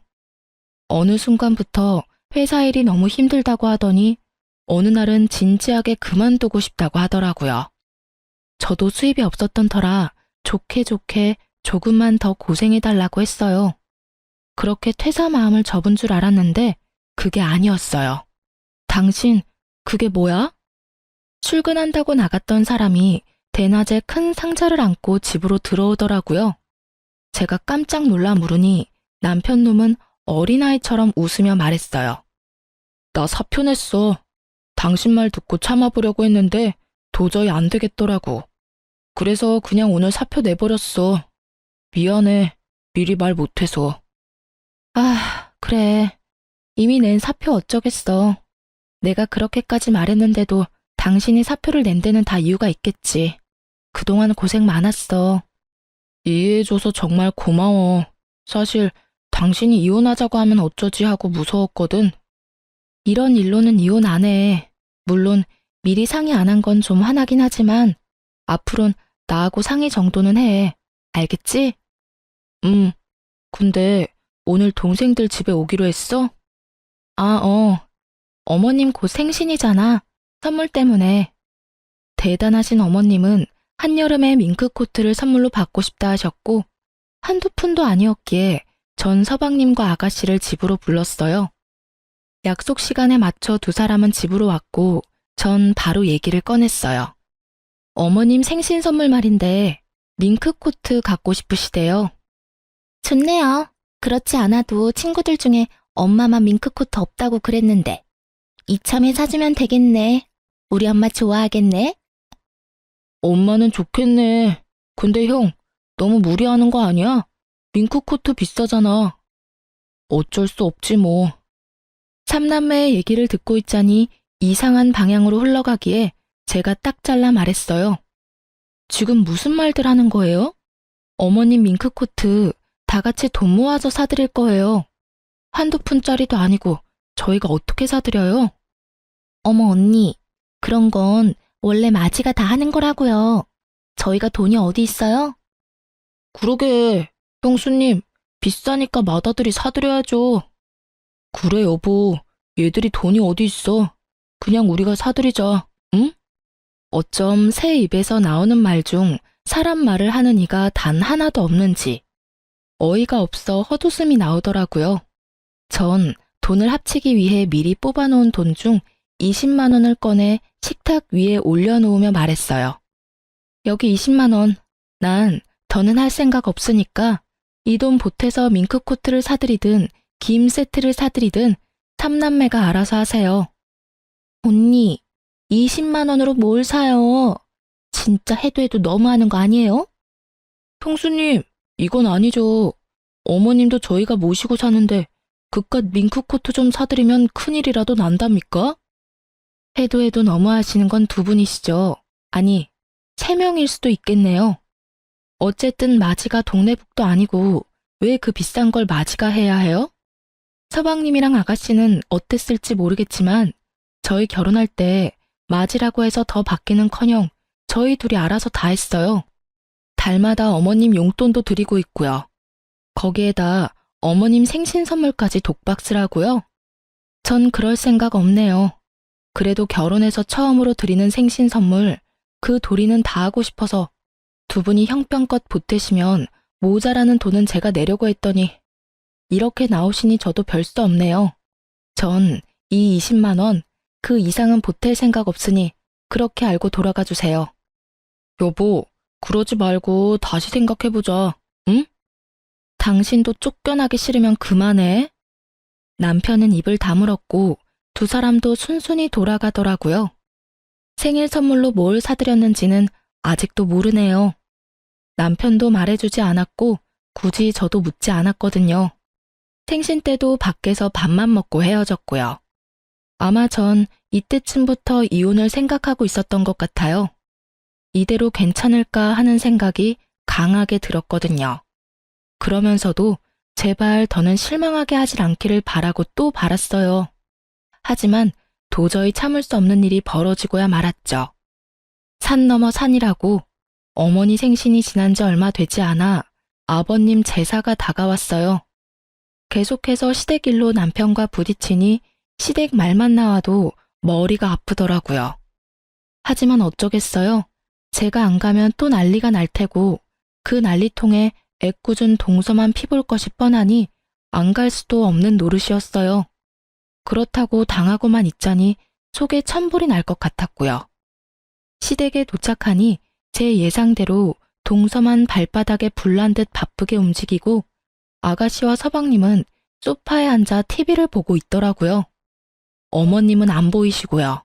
어느 순간부터 회사 일이 너무 힘들다고 하더니 어느 날은 진지하게 그만두고 싶다고 하더라고요. 저도 수입이 없었던 터라 좋게 좋게 조금만 더 고생해달라고 했어요. 그렇게 퇴사 마음을 접은 줄 알았는데 그게 아니었어요. 당신, 그게 뭐야? 출근한다고 나갔던 사람이 대낮에 큰 상자를 안고 집으로 들어오더라고요. 제가 깜짝 놀라 물으니 남편 놈은 어린아이처럼 웃으며 말했어요. 나 사표 냈어. 당신 말 듣고 참아보려고 했는데 도저히 안 되겠더라고. 그래서 그냥 오늘 사표 내버렸어. 미안해. 미리 말 못해서. 아, 그래. 이미 낸 사표 어쩌겠어. 내가 그렇게까지 말했는데도 당신이 사표를 낸 데는 다 이유가 있겠지. 그동안 고생 많았어. 이해해줘서 정말 고마워. 사실 당신이 이혼하자고 하면 어쩌지 하고 무서웠거든. 이런 일로는 이혼 안 해. 물론 미리 상의 안 한 건 좀 화나긴 하지만 앞으론 나하고 상의 정도는 해. 알겠지? 근데 오늘 동생들 집에 오기로 했어? 어머님 곧 생신이잖아. 선물 때문에. 대단하신 어머님은 한여름에 밍크코트를 선물로 받고 싶다 하셨고 한두 푼도 아니었기에 전 서방님과 아가씨를 집으로 불렀어요. 약속 시간에 맞춰 두 사람은 집으로 왔고 전 바로 얘기를 꺼냈어요. 어머님 생신 선물 말인데 밍크코트 갖고 싶으시대요. 좋네요. 그렇지 않아도 친구들 중에 엄마만 밍크코트 없다고 그랬는데. 이참에 사주면 되겠네. 우리 엄마 좋아하겠네. 엄마는 좋겠네. 근데 형, 너무 무리하는 거 아니야? 밍크코트 비싸잖아. 어쩔 수 없지 뭐. 삼남매의 얘기를 듣고 있자니 이상한 방향으로 흘러가기에 제가 딱 잘라 말했어요. 지금 무슨 말들 하는 거예요? 어머님 밍크코트 다 같이 돈 모아서 사드릴 거예요. 한두 푼짜리도 아니고 저희가 어떻게 사드려요? 어머 언니, 그런 건 원래 마지가 다 하는 거라고요. 저희가 돈이 어디 있어요? 그러게, 형수님, 비싸니까 맏아들이 사드려야죠. 그래 여보, 얘들이 돈이 어디 있어. 그냥 우리가 사드리자, 응? 어쩜 새 입에서 나오는 말 중 사람 말을 하는 이가 단 하나도 없는지 어이가 없어 헛웃음이 나오더라고요. 전 돈을 합치기 위해 미리 뽑아놓은 돈 중 20만 원을 꺼내 식탁 위에 올려놓으며 말했어요. 여기 20만 원. 난 더는 할 생각 없으니까 이 돈 보태서 밍크코트를 사드리든 김 세트를 사드리든 삼남매가 알아서 하세요. 언니, 20만 원으로 뭘 사요? 진짜 해도 해도 너무하는 거 아니에요? 형수님, 이건 아니죠. 어머님도 저희가 모시고 사는데 그깟 밍크코트 좀 사드리면 큰일이라도 난답니까? 해도 해도 너무하시는 건 두 분이시죠. 아니, 3명일 수도 있겠네요. 어쨌든 마지가 동네북도 아니고 왜 그 비싼 걸 마지가 해야 해요? 서방님이랑 아가씨는 어땠을지 모르겠지만 저희 결혼할 때 마지라고 해서 더 받기는커녕 저희 둘이 알아서 다 했어요. 달마다 어머님 용돈도 드리고 있고요. 거기에다 어머님 생신 선물까지 독박스라고요? 전 그럴 생각 없네요. 그래도 결혼해서 처음으로 드리는 생신 선물, 그 도리는 다 하고 싶어서 두 분이 형편껏 보태시면 모자라는 돈은 제가 내려고 했더니 이렇게 나오시니 저도 별 수 없네요. 전 이 20만 원, 그 이상은 보탤 생각 없으니 그렇게 알고 돌아가 주세요. 여보, 그러지 말고 다시 생각해보자, 응? 당신도 쫓겨나기 싫으면 그만해. 남편은 입을 다물었고 두 사람도 순순히 돌아가더라고요. 생일 선물로 뭘 사드렸는지는 아직도 모르네요. 남편도 말해주지 않았고 굳이 저도 묻지 않았거든요. 생신 때도 밖에서 밥만 먹고 헤어졌고요. 아마 전 이때쯤부터 이혼을 생각하고 있었던 것 같아요. 이대로 괜찮을까 하는 생각이 강하게 들었거든요. 그러면서도 제발 더는 실망하게 하질 않기를 바라고 또 바랐어요. 하지만 도저히 참을 수 없는 일이 벌어지고야 말았죠. 산 넘어 산이라고 어머니 생신이 지난 지 얼마 되지 않아 아버님 제사가 다가왔어요. 계속해서 시댁일로 남편과 부딪히니 시댁 말만 나와도 머리가 아프더라고요. 하지만 어쩌겠어요. 제가 안 가면 또 난리가 날 테고 그 난리통에 애꿎은 동서만 피볼 것이 뻔하니 안 갈 수도 없는 노릇이었어요. 그렇다고 당하고만 있자니 속에 천불이 날 것 같았고요. 시댁에 도착하니 제 예상대로 동서만 발바닥에 불난 듯 바쁘게 움직이고 아가씨와 서방님은 소파에 앉아 TV를 보고 있더라고요. 어머님은 안 보이시고요.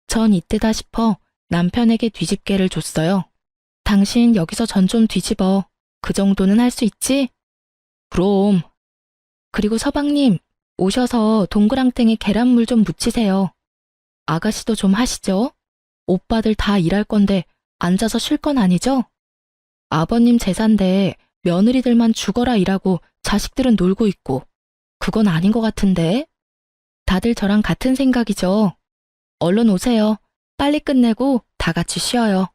전 이때다 싶어 남편에게 뒤집개를 줬어요. 당신 여기서 전 좀 뒤집어. 그 정도는 할 수 있지? 그럼. 그리고 서방님, 오셔서 동그랑땡에 계란물 좀 묻히세요. 아가씨도 좀 하시죠? 오빠들 다 일할 건데 앉아서 쉴 건 아니죠? 아버님 제사인데 며느리들만 죽어라 일하고 자식들은 놀고 있고 그건 아닌 것 같은데? 다들 저랑 같은 생각이죠. 얼른 오세요. 빨리 끝내고 다 같이 쉬어요.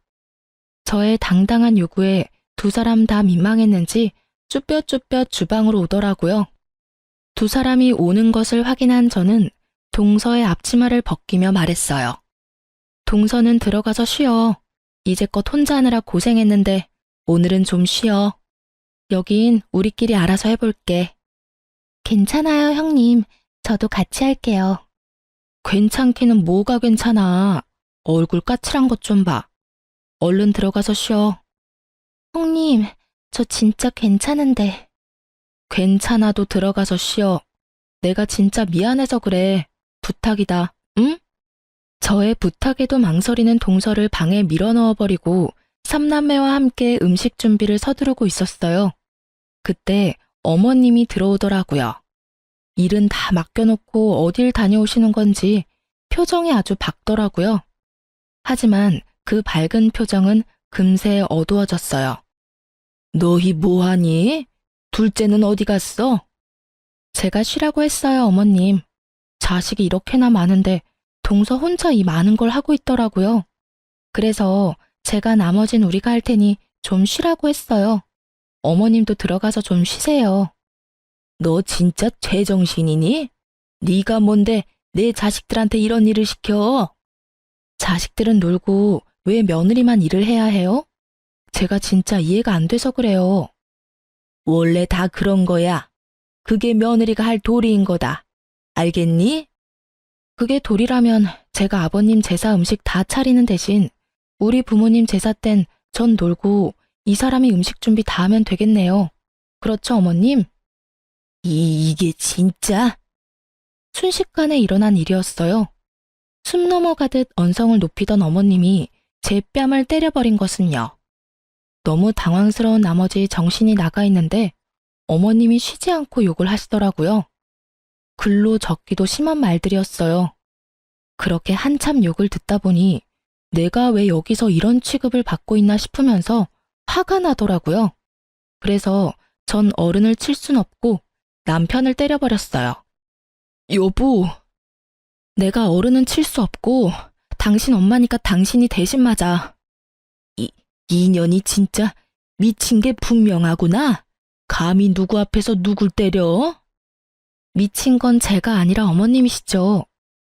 저의 당당한 요구에 두 사람 다 민망했는지 쭈뼛쭈뼛 주방으로 오더라고요. 두 사람이 오는 것을 확인한 저는 동서의 앞치마를 벗기며 말했어요. 동서는 들어가서 쉬어. 이제껏 혼자 하느라 고생했는데 오늘은 좀 쉬어. 여긴 우리끼리 알아서 해볼게. 괜찮아요, 형님. 저도 같이 할게요. 괜찮기는 뭐가 괜찮아. 얼굴 까칠한 것 좀 봐. 얼른 들어가서 쉬어. 형님, 저 진짜 괜찮은데. 괜찮아도 들어가서 쉬어. 내가 진짜 미안해서 그래. 부탁이다. 응? 저의 부탁에도 망설이는 동서를 방에 밀어넣어버리고 삼남매와 함께 음식 준비를 서두르고 있었어요. 그때 어머님이 들어오더라고요. 일은 다 맡겨놓고 어딜 다녀오시는 건지 표정이 아주 밝더라고요. 하지만 그 밝은 표정은 금세 어두워졌어요. 너희 뭐하니? 둘째는 어디 갔어? 제가 쉬라고 했어요, 어머님. 자식이 이렇게나 많은데 동서 혼자 이 많은 걸 하고 있더라고요. 그래서 제가 나머진 우리가 할 테니 좀 쉬라고 했어요. 어머님도 들어가서 좀 쉬세요. 너 진짜 제정신이니? 네가 뭔데 내 자식들한테 이런 일을 시켜? 자식들은 놀고 왜 며느리만 일을 해야 해요? 제가 진짜 이해가 안 돼서 그래요. 원래 다 그런 거야. 그게 며느리가 할 도리인 거다. 알겠니? 그게 도리라면 제가 아버님 제사 음식 다 차리는 대신 우리 부모님 제사 땐 전 놀고 이 사람이 음식 준비 다 하면 되겠네요. 그렇죠, 어머님? 이게 진짜? 순식간에 일어난 일이었어요. 숨 넘어가듯 언성을 높이던 어머님이 제 뺨을 때려버린 것은요. 너무 당황스러운 나머지 정신이 나가 있는데 어머님이 쉬지 않고 욕을 하시더라고요. 글로 적기도 심한 말들이었어요. 그렇게 한참 욕을 듣다 보니 내가 왜 여기서 이런 취급을 받고 있나 싶으면서 화가 나더라고요. 그래서 전 어른을 칠 순 없고 남편을 때려버렸어요. 여보, 내가 어른은 칠 수 없고 당신 엄마니까 당신이 대신 맞아. 이년이 진짜 미친 게 분명하구나. 감히 누구 앞에서 누굴 때려? 미친 건 제가 아니라 어머님이시죠.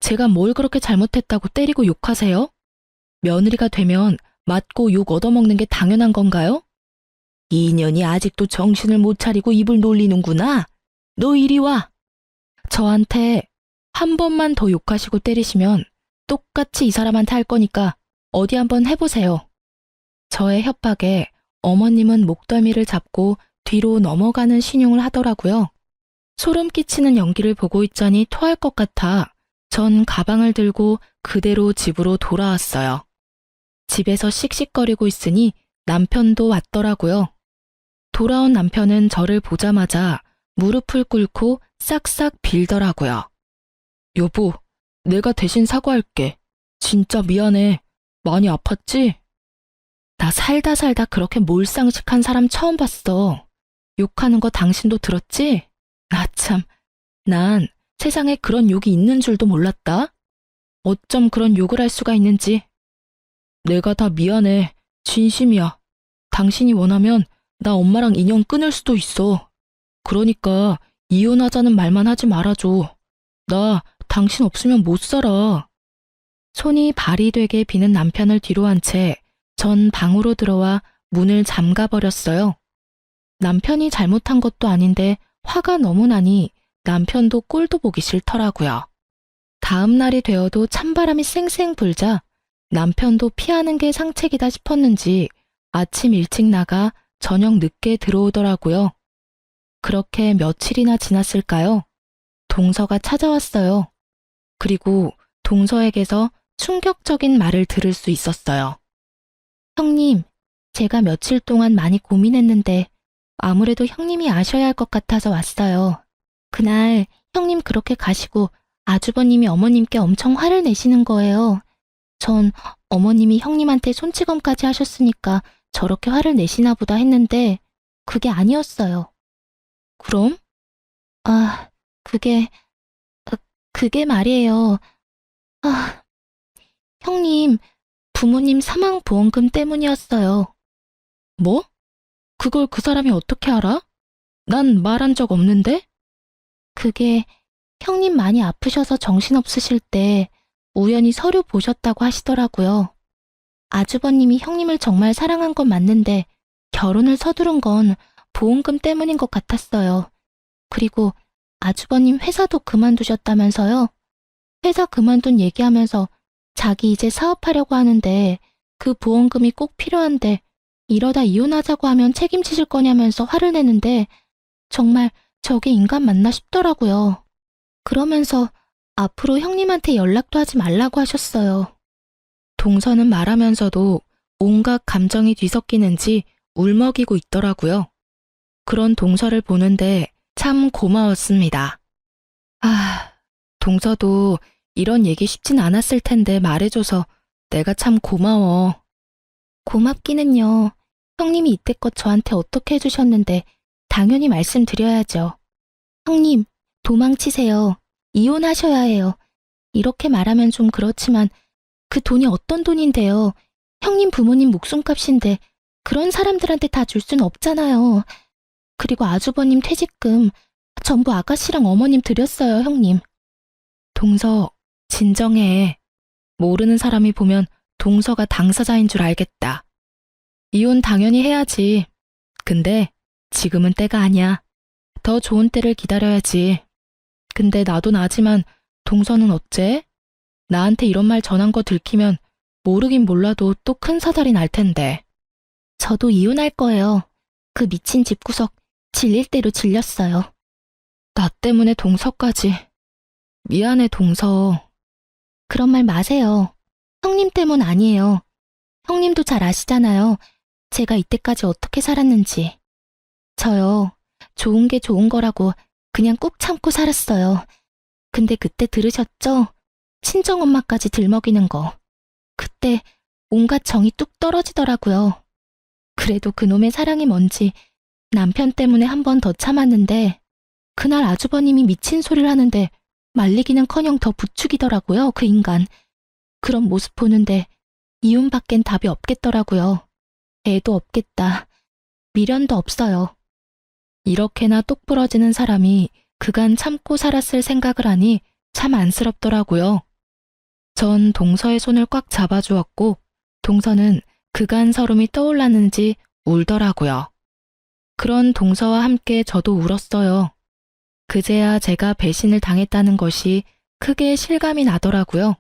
제가 뭘 그렇게 잘못했다고 때리고 욕하세요? 며느리가 되면 맞고 욕 얻어먹는 게 당연한 건가요? 이년이 아직도 정신을 못 차리고 입을 놀리는구나. 너 이리 와. 저한테 한 번만 더 욕하시고 때리시면 똑같이 이 사람한테 할 거니까 어디 한번 해보세요. 저의 협박에 어머님은 목덜미를 잡고 뒤로 넘어가는 신용을 하더라고요. 소름 끼치는 연기를 보고 있자니 토할 것 같아 전 가방을 들고 그대로 집으로 돌아왔어요. 집에서 씩씩거리고 있으니 남편도 왔더라고요. 돌아온 남편은 저를 보자마자 무릎을 꿇고 싹싹 빌더라고요. 여보, 내가 대신 사과할게. 진짜 미안해. 많이 아팠지? 나 살다 그렇게 몰상식한 사람 처음 봤어. 욕하는 거 당신도 들었지? 나 참, 난 세상에 그런 욕이 있는 줄도 몰랐다. 어쩜 그런 욕을 할 수가 있는지. 내가 다 미안해. 진심이야. 당신이 원하면 나 엄마랑 인연 끊을 수도 있어. 그러니까 이혼하자는 말만 하지 말아줘. 나 당신 없으면 못 살아. 손이 발이 되게 비는 남편을 뒤로 한 채 전 방으로 들어와 문을 잠가버렸어요. 남편이 잘못한 것도 아닌데 화가 너무 나니 남편도 꼴도 보기 싫더라고요. 다음 날이 되어도 찬바람이 쌩쌩 불자 남편도 피하는 게 상책이다 싶었는지 아침 일찍 나가 저녁 늦게 들어오더라고요. 그렇게 며칠이나 지났을까요? 동서가 찾아왔어요. 그리고 동서에게서 충격적인 말을 들을 수 있었어요. 형님, 제가 며칠 동안 많이 고민했는데 아무래도 형님이 아셔야 할 것 같아서 왔어요. 그날 형님 그렇게 가시고 아주버님이 어머님께 엄청 화를 내시는 거예요. 전 어머님이 형님한테 손찌검까지 하셨으니까 저렇게 화를 내시나 보다 했는데 그게 아니었어요. 그럼? 아, 그게 말이에요. 아, 형님, 부모님 사망보험금 때문이었어요. 뭐? 그걸 그 사람이 어떻게 알아? 난 말한 적 없는데? 그게 형님 많이 아프셔서 정신없으실 때 우연히 서류 보셨다고 하시더라고요. 아주버님이 형님을 정말 사랑한 건 맞는데 결혼을 서두른 건 보험금 때문인 것 같았어요. 그리고 아주버님 회사도 그만두셨다면서요? 회사 그만둔 얘기하면서 자기 이제 사업하려고 하는데 그 보험금이 꼭 필요한데 이러다 이혼하자고 하면 책임지실 거냐면서 화를 내는데 정말 저게 인간 맞나 싶더라고요. 그러면서 앞으로 형님한테 연락도 하지 말라고 하셨어요. 동서는 말하면서도 온갖 감정이 뒤섞이는지 울먹이고 있더라고요. 그런 동서를 보는데 참 고마웠습니다. 아, 동서도 이런 얘기 쉽진 않았을 텐데 말해줘서 내가 참 고마워. 고맙기는요. 형님이 이때껏 저한테 어떻게 해주셨는데 당연히 말씀드려야죠. 형님, 도망치세요. 이혼하셔야 해요. 이렇게 말하면 좀 그렇지만 그 돈이 어떤 돈인데요. 형님 부모님 목숨값인데 그런 사람들한테 다 줄 순 없잖아요. 그리고 아주버님 퇴직금 전부 아가씨랑 어머님 드렸어요, 형님. 동서, 진정해. 모르는 사람이 보면 동서가 당사자인 줄 알겠다. 이혼 당연히 해야지. 근데 지금은 때가 아니야. 더 좋은 때를 기다려야지. 근데 나도 나지만 동서는 어째? 나한테 이런 말 전한 거 들키면 모르긴 몰라도 또 큰 사달이 날 텐데. 저도 이혼할 거예요. 그 미친 집구석 질릴 대로 질렸어요. 나 때문에 동서까지. 미안해, 동서. 그런 말 마세요. 형님 때문 아니에요. 형님도 잘 아시잖아요. 제가 이때까지 어떻게 살았는지. 저요, 좋은 게 좋은 거라고 그냥 꾹 참고 살았어요. 근데 그때 들으셨죠? 친정엄마까지 들먹이는 거. 그때 온갖 정이 뚝 떨어지더라고요. 그래도 그놈의 사랑이 뭔지 남편 때문에 한 번 더 참았는데 그날 아주버님이 미친 소리를 하는데 말리기는커녕 더 부추기더라고요, 그 인간. 그런 모습 보는데 이혼밖엔 답이 없겠더라고요. 애도 없겠다. 미련도 없어요. 이렇게나 똑 부러지는 사람이 그간 참고 살았을 생각을 하니 참 안쓰럽더라고요. 전 동서의 손을 꽉 잡아주었고 동서는 그간 서름이 떠올랐는지 울더라고요. 그런 동서와 함께 저도 울었어요. 그제야 제가 배신을 당했다는 것이 크게 실감이 나더라고요.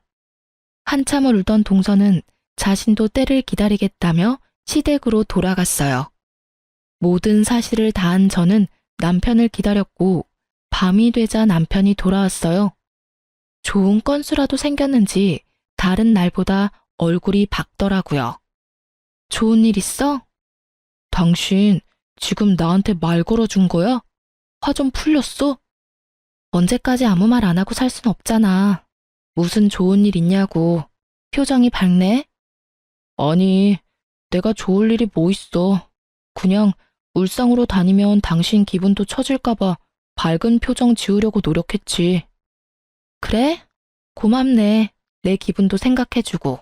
한참을 울던 동서는 자신도 때를 기다리겠다며 시댁으로 돌아갔어요. 모든 사실을 다한 저는 남편을 기다렸고 밤이 되자 남편이 돌아왔어요. 좋은 건수라도 생겼는지 다른 날보다 얼굴이 밝더라고요. 좋은 일 있어? 당신 지금 나한테 말 걸어준 거야? 화 좀 풀렸어? 언제까지 아무 말 안 하고 살 순 없잖아. 무슨 좋은 일 있냐고. 표정이 밝네? 아니, 내가 좋을 일이 뭐 있어. 그냥 울상으로 다니면 당신 기분도 처질까봐 밝은 표정 지으려고 노력했지. 그래? 고맙네. 내 기분도 생각해주고.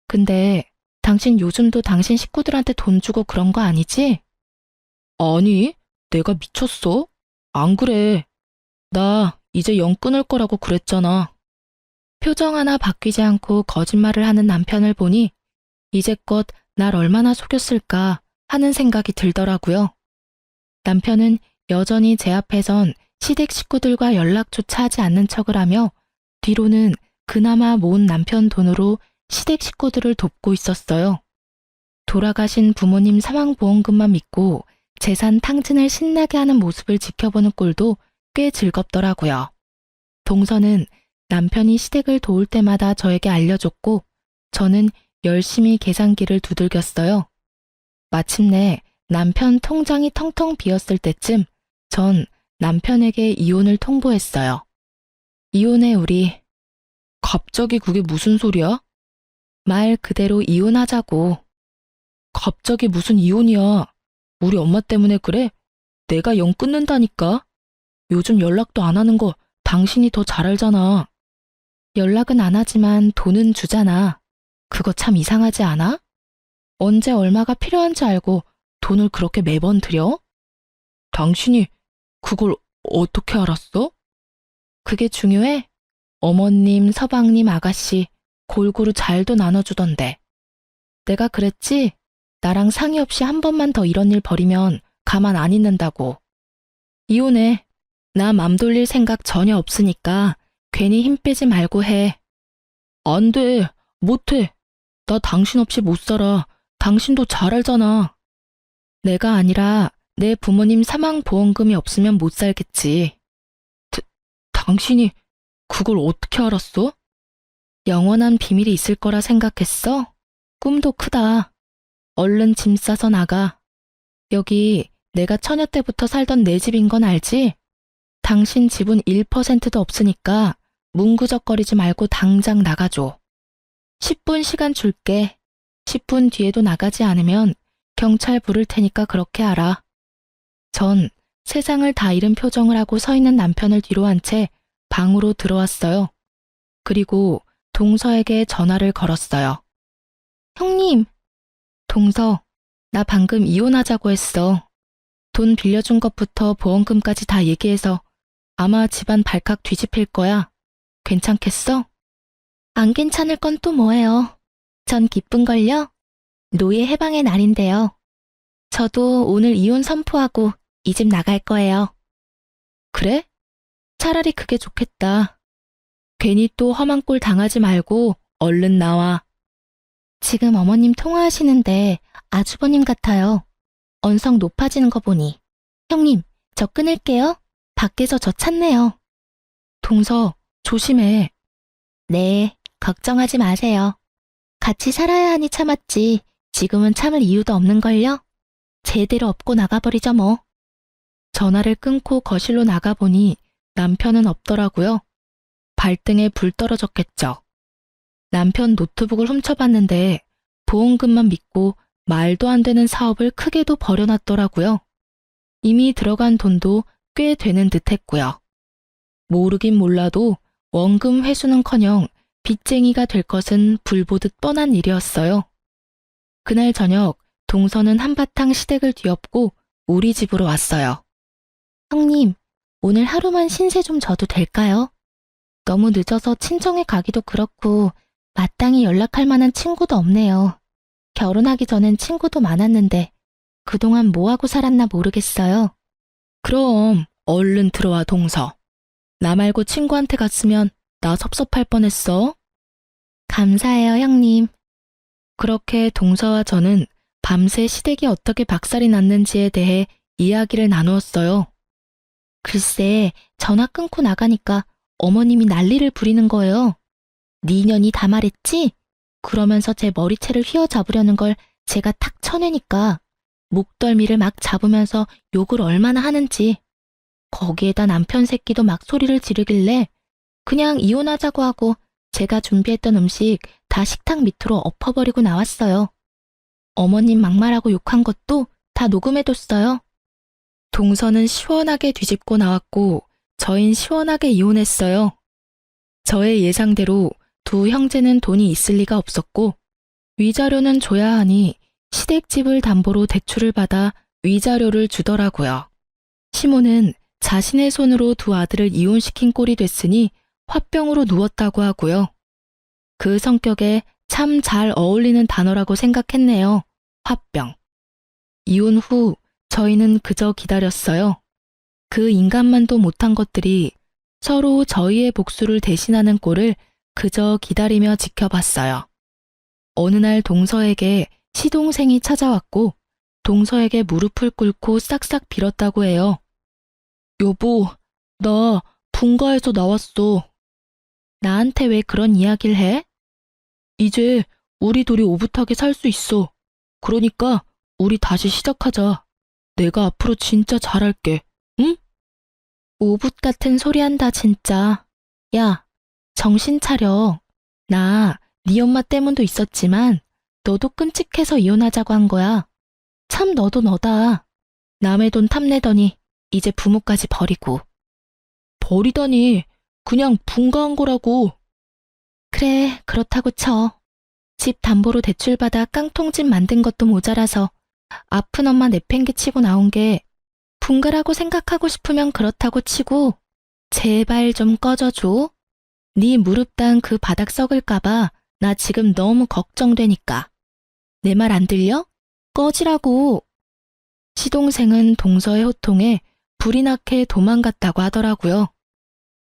근데 당신 요즘도 당신 식구들한테 돈 주고 그런 거 아니지? 아니, 내가 미쳤어? 안 그래. 나 이제 영 끊을 거라고 그랬잖아. 표정 하나 바뀌지 않고 거짓말을 하는 남편을 보니 이제껏 날 얼마나 속였을까 하는 생각이 들더라고요. 남편은 여전히 제 앞에선 시댁 식구들과 연락조차 하지 않는 척을 하며 뒤로는 그나마 모은 남편 돈으로 시댁 식구들을 돕고 있었어요. 돌아가신 부모님 사망보험금만 믿고 재산 탕진을 신나게 하는 모습을 지켜보는 꼴도 꽤 즐겁더라고요. 동서는 남편이 시댁을 도울 때마다 저에게 알려줬고 저는 열심히 계산기를 두들겼어요. 마침내 남편 통장이 텅텅 비었을 때쯤 전 남편에게 이혼을 통보했어요. 이혼해 우리. 갑자기 그게 무슨 소리야? 말 그대로 이혼하자고. 갑자기 무슨 이혼이야. 우리 엄마 때문에 그래? 내가 영 끊는다니까. 요즘 연락도 안 하는 거 당신이 더 잘 알잖아. 연락은 안 하지만 돈은 주잖아. 그거 참 이상하지 않아? 언제 얼마가 필요한지 알고 돈을 그렇게 매번 들여? 당신이 그걸 어떻게 알았어? 그게 중요해? 어머님, 서방님, 아가씨 골고루 잘도 나눠주던데. 내가 그랬지? 나랑 상의 없이 한 번만 더 이런 일 벌이면 가만 안 있는다고. 이혼해. 나 맘 돌릴 생각 전혀 없으니까 괜히 힘 빼지 말고 해. 안 돼. 못해. 나 당신 없이 못 살아. 당신도 잘 알잖아. 내가 아니라 내 부모님 사망보험금이 없으면 못 살겠지. 당신이 그걸 어떻게 알았어? 영원한 비밀이 있을 거라 생각했어? 꿈도 크다. 얼른 짐 싸서 나가. 여기 내가 처녀 때부터 살던 내 집인 건 알지? 당신 집은 1%도 없으니까 문구적거리지 말고 당장 나가줘. 10분 시간 줄게. 10분 뒤에도 나가지 않으면 경찰 부를 테니까 그렇게 알아. 전 세상을 다 잃은 표정을 하고 서 있는 남편을 뒤로 한 채 방으로 들어왔어요. 그리고 동서에게 전화를 걸었어요. 형님, 동서, 나 방금 이혼하자고 했어. 돈 빌려준 것부터 보험금까지 다 얘기해서 아마 집안 발칵 뒤집힐 거야. 괜찮겠어? 안 괜찮을 건 또 뭐예요? 전 기쁜걸요? 노예 해방의 날인데요. 저도 오늘 이혼 선포하고 이 집 나갈 거예요. 그래? 차라리 그게 좋겠다. 괜히 또 험한 꼴 당하지 말고 얼른 나와. 지금 어머님 통화하시는데 아주버님 같아요. 언성 높아지는 거 보니. 형님, 저 끊을게요. 밖에서 저 찾네요. 동서, 조심해. 네, 걱정하지 마세요. 같이 살아야 하니 참았지. 지금은 참을 이유도 없는걸요? 제대로 업고 나가버리죠 뭐. 전화를 끊고 거실로 나가보니 남편은 없더라고요. 발등에 불 떨어졌겠죠. 남편 노트북을 훔쳐봤는데 보험금만 믿고 말도 안 되는 사업을 크게도 벌여놨더라고요. 이미 들어간 돈도 꽤 되는 듯했고요. 모르긴 몰라도 원금 회수는커녕 빚쟁이가 될 것은 불보듯 뻔한 일이었어요. 그날 저녁 동서는 한바탕 시댁을 뒤엎고 우리 집으로 왔어요. 형님, 오늘 하루만 신세 좀 져도 될까요? 너무 늦어서 친정에 가기도 그렇고 마땅히 연락할 만한 친구도 없네요. 결혼하기 전엔 친구도 많았는데 그동안 뭐하고 살았나 모르겠어요. 그럼 얼른 들어와 동서. 나 말고 친구한테 갔으면 나 섭섭할 뻔했어. 감사해요, 형님. 그렇게 동서와 저는 밤새 시댁이 어떻게 박살이 났는지에 대해 이야기를 나누었어요. 글쎄, 전화 끊고 나가니까 어머님이 난리를 부리는 거예요. 네 년이 다 말했지? 그러면서 제 머리채를 휘어잡으려는 걸 제가 탁 쳐내니까 목덜미를 막 잡으면서 욕을 얼마나 하는지. 거기에다 남편 새끼도 막 소리를 지르길래 그냥 이혼하자고 하고 제가 준비했던 음식 다 식탁 밑으로 엎어버리고 나왔어요. 어머님 막말하고 욕한 것도 다 녹음해뒀어요. 동서는 시원하게 뒤집고 나왔고 저흰 시원하게 이혼했어요. 저의 예상대로 두 형제는 돈이 있을 리가 없었고 위자료는 줘야 하니 시댁집을 담보로 대출을 받아 위자료를 주더라고요. 시모는 자신의 손으로 두 아들을 이혼시킨 꼴이 됐으니 화병으로 누웠다고 하고요. 그 성격에 참 잘 어울리는 단어라고 생각했네요. 화병. 이혼 후 저희는 그저 기다렸어요. 그 인간만도 못한 것들이 서로 저희의 복수를 대신하는 꼴을 그저 기다리며 지켜봤어요. 어느 날 동서에게 시동생이 찾아왔고 동서에게 무릎을 꿇고 싹싹 빌었다고 해요. 여보, 나 분가에서 나왔어. 나한테 왜 그런 이야기를 해? 이제 우리 둘이 오붓하게 살 수 있어. 그러니까 우리 다시 시작하자. 내가 앞으로 진짜 잘할게. 응? 오붓 같은 소리 한다 진짜. 야, 정신 차려. 나 네 엄마 때문도 있었지만 너도 끔찍해서 이혼하자고 한 거야. 참 너도 너다. 남의 돈 탐내더니 이제 부모까지 버리고. 버리다니 그냥 분가한 거라고. 그래, 그렇다고 쳐. 집 담보로 대출받아 깡통집 만든 것도 모자라서 아픈 엄마 내팽개치고 나온 게 분가라고 생각하고 싶으면 그렇다고 치고 제발 좀 꺼져줘. 네 무릎 단 그 바닥 썩을까봐 나 지금 너무 걱정되니까. 내 말 안 들려? 꺼지라고. 시동생은 동서의 호통에 불이 나게 도망갔다고 하더라고요.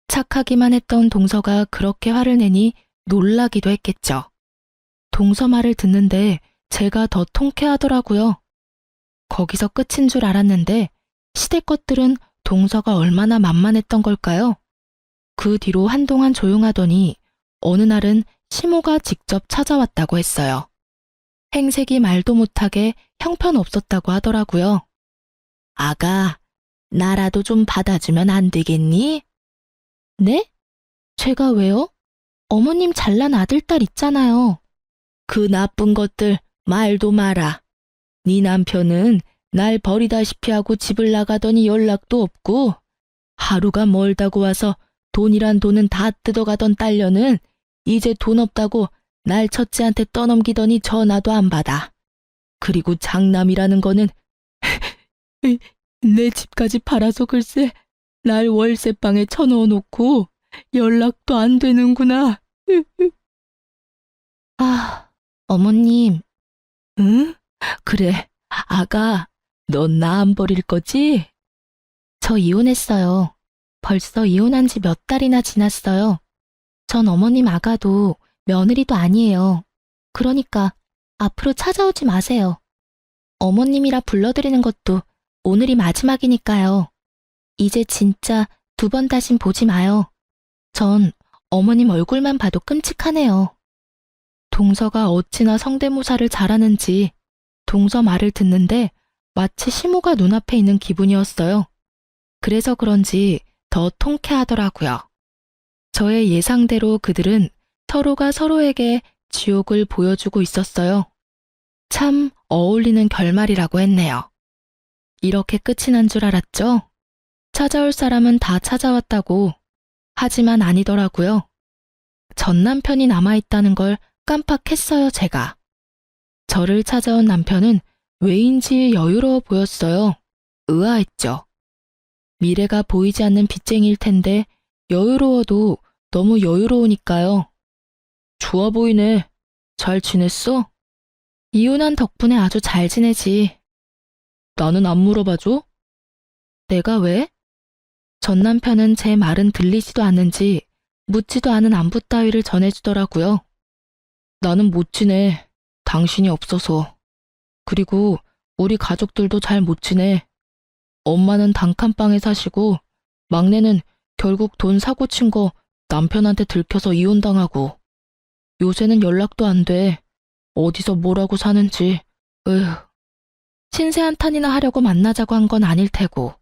착하기만 했던 동서가 그렇게 화를 내니 놀라기도 했겠죠. 동서 말을 듣는데 제가 더 통쾌하더라고요. 거기서 끝인 줄 알았는데 시댁 것들은 동서가 얼마나 만만했던 걸까요? 그 뒤로 한동안 조용하더니 어느 날은 시모가 직접 찾아왔다고 했어요. 행색이 말도 못하게 형편없었다고 하더라고요. 아가, 나라도 좀 받아주면 안 되겠니? 네? 제가 왜요? 어머님 잘난 아들딸 있잖아요. 그 나쁜 것들 말도 마라. 네 남편은 날 버리다시피 하고 집을 나가더니 연락도 없고 하루가 멀다고 와서 돈이란 돈은 다 뜯어가던 딸녀는 이제 돈 없다고 날 첫째한테 떠넘기더니 전화도 안 받아. 그리고 장남이라는 거는 내 집까지 팔아서 글쎄 날 월세방에 쳐넣어 놓고 연락도 안 되는구나. 아, 어머님. 응? 그래, 아가, 넌 나 안 버릴 거지? 저 이혼했어요. 벌써 이혼한 지 몇 달이나 지났어요. 전 어머님 아가도 며느리도 아니에요. 그러니까 앞으로 찾아오지 마세요. 어머님이라 불러드리는 것도 오늘이 마지막이니까요. 이제 진짜 두 번 다신 보지 마요. 전 어머님 얼굴만 봐도 끔찍하네요. 동서가 어찌나 성대모사를 잘하는지 동서 말을 듣는데 마치 시모가 눈앞에 있는 기분이었어요. 그래서 그런지 더 통쾌하더라고요. 저의 예상대로 그들은 서로가 서로에게 지옥을 보여주고 있었어요. 참 어울리는 결말이라고 했네요. 이렇게 끝이 난 줄 알았죠? 찾아올 사람은 다 찾아왔다고. 하지만 아니더라고요. 전 남편이 남아있다는 걸 깜빡했어요, 제가. 저를 찾아온 남편은 왜인지 여유로워 보였어요. 의아했죠. 미래가 보이지 않는 빚쟁이일 텐데 여유로워도 너무 여유로우니까요. 좋아 보이네. 잘 지냈어? 이혼한 덕분에 아주 잘 지내지. 나는 안 물어봐줘? 내가 왜? 전 남편은 제 말은 들리지도 않는지 묻지도 않은 안부 따위를 전해주더라고요. 나는 못 지내. 당신이 없어서. 그리고 우리 가족들도 잘 못 지내. 엄마는 단칸방에 사시고 막내는 결국 돈 사고 친 거 남편한테 들켜서 이혼당하고 요새는 연락도 안 돼. 어디서 뭐라고 사는지. 으휴. 신세 한탄이나 하려고 만나자고 한 건 아닐 테고.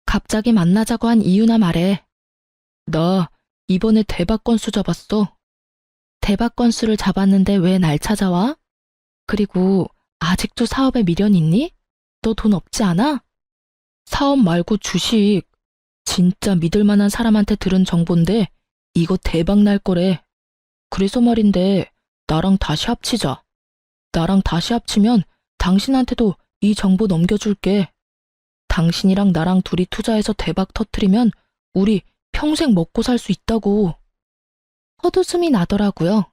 갑자기 만나자고 한 이유나 말해. 나 이번에 대박 건수 잡았어. 대박 건수를 잡았는데 왜 날 찾아와? 그리고 아직도 사업에 미련 있니? 너 돈 없지 않아? 사업 말고 주식. 진짜 믿을 만한 사람한테 들은 정보인데 이거 대박 날 거래. 그래서 말인데 나랑 다시 합치자. 나랑 다시 합치면 당신한테도 이 정보 넘겨줄게. 당신이랑 나랑 둘이 투자해서 대박 터트리면 우리 평생 먹고 살 수 있다고. 헛웃음이 나더라고요.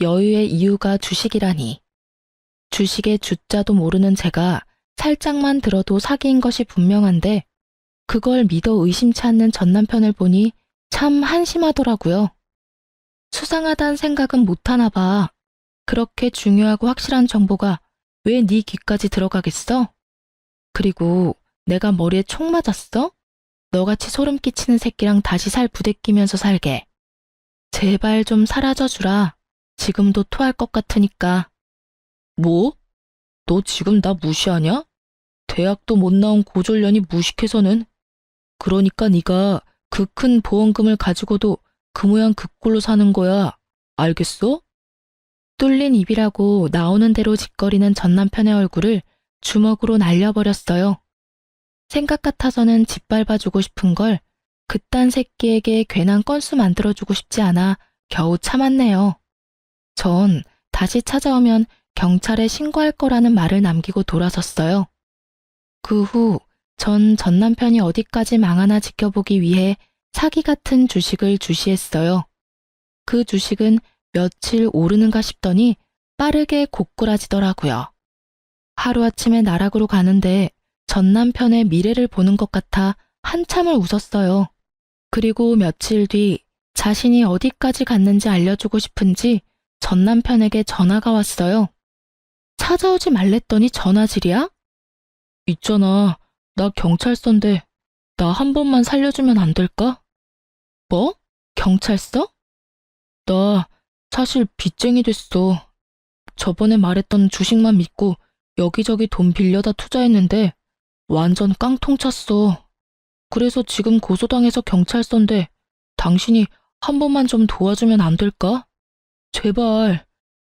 여유의 이유가 주식이라니. 주식의 주자도 모르는 제가 살짝만 들어도 사기인 것이 분명한데 그걸 믿어 의심치 않는 전 남편을 보니 참 한심하더라고요. 수상하다는 생각은 못하나 봐. 그렇게 중요하고 확실한 정보가 왜 네 귀까지 들어가겠어? 그리고 내가 머리에 총 맞았어? 너같이 소름 끼치는 새끼랑 다시 살 부대끼면서 살게. 제발 좀 사라져 주라. 지금도 토할 것 같으니까. 뭐? 너 지금 나 무시하냐? 대학도 못 나온 고졸년이 무식해서는. 그러니까 네가 그 큰 보험금을 가지고도 그 모양 그 꼴로 사는 거야. 알겠어? 뚫린 입이라고 나오는 대로 짓거리는 전 남편의 얼굴을 주먹으로 날려버렸어요. 생각 같아서는 짓밟아주고 싶은 걸 그딴 새끼에게 괜한 건수 만들어주고 싶지 않아 겨우 참았네요. 전 다시 찾아오면 경찰에 신고할 거라는 말을 남기고 돌아섰어요. 그 후 전 남편이 어디까지 망하나 지켜보기 위해 사기 같은 주식을 주시했어요. 그 주식은 며칠 오르는가 싶더니 빠르게 고꾸라지더라고요. 하루아침에 나락으로 가는데 전 남편의 미래를 보는 것 같아 한참을 웃었어요. 그리고 며칠 뒤 자신이 어디까지 갔는지 알려주고 싶은지 전 남편에게 전화가 왔어요. 찾아오지 말랬더니 전화질이야? 있잖아, 나 경찰서인데 나 한 번만 살려주면 안 될까? 뭐? 경찰서? 나 사실 빚쟁이 됐어. 저번에 말했던 주식만 믿고 여기저기 돈 빌려다 투자했는데 완전 깡통 찼어. 그래서 지금 고소당해서 경찰서인데 당신이 한 번만 좀 도와주면 안 될까? 제발.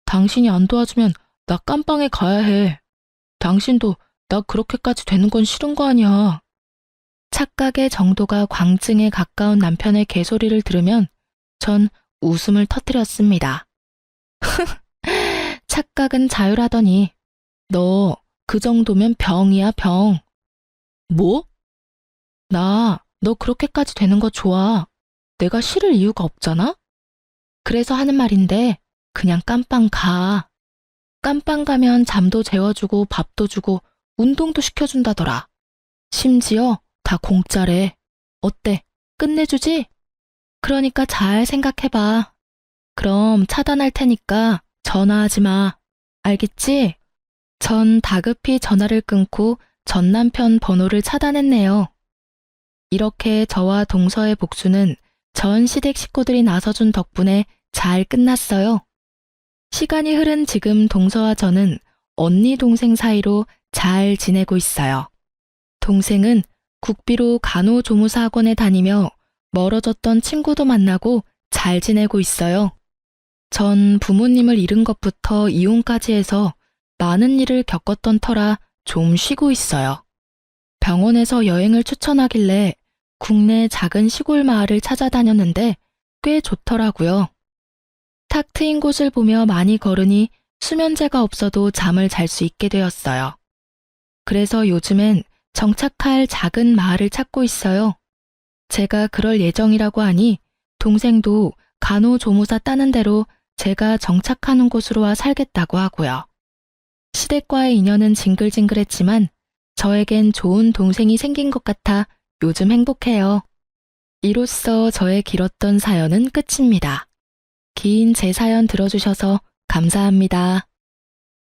당신이 안 도와주면 나 깜빵에 가야 해. 당신도 나 그렇게까지 되는 건 싫은 거 아니야. 착각의 정도가 광증에 가까운 남편의 개소리를 들으면 전 웃음을 터뜨렸습니다. 착각은 자유라더니 너 그 정도면 병이야, 병. 뭐? 나 너 그렇게까지 되는 거 좋아. 내가 싫을 이유가 없잖아? 그래서 하는 말인데 그냥 깜빵 가. 깜빵 가면 잠도 재워주고 밥도 주고 운동도 시켜준다더라. 심지어 다 공짜래. 어때? 끝내주지? 그러니까 잘 생각해봐. 그럼 차단할 테니까 전화하지 마. 알겠지? 전 다급히 전화를 끊고 전 남편 번호를 차단했네요. 이렇게 저와 동서의 복수는 전 시댁 식구들이 나서준 덕분에 잘 끝났어요. 시간이 흐른 지금 동서와 저는 언니 동생 사이로 잘 지내고 있어요. 동생은 국비로 간호조무사 학원에 다니며 멀어졌던 친구도 만나고 잘 지내고 있어요. 전 부모님을 잃은 것부터 이혼까지 해서 많은 일을 겪었던 터라 좀 쉬고 있어요. 병원에서 여행을 추천하길래 국내 작은 시골 마을을 찾아다녔는데 꽤 좋더라고요. 탁 트인 곳을 보며 많이 걸으니 수면제가 없어도 잠을 잘 수 있게 되었어요. 그래서 요즘엔 정착할 작은 마을을 찾고 있어요. 제가 그럴 예정이라고 하니 동생도 간호조무사 따는 대로 제가 정착하는 곳으로 와 살겠다고 하고요. 시댁과의 인연은 징글징글했지만 저에겐 좋은 동생이 생긴 것 같아 요즘 행복해요. 이로써 저의 길었던 사연은 끝입니다. 긴 제 사연 들어주셔서 감사합니다.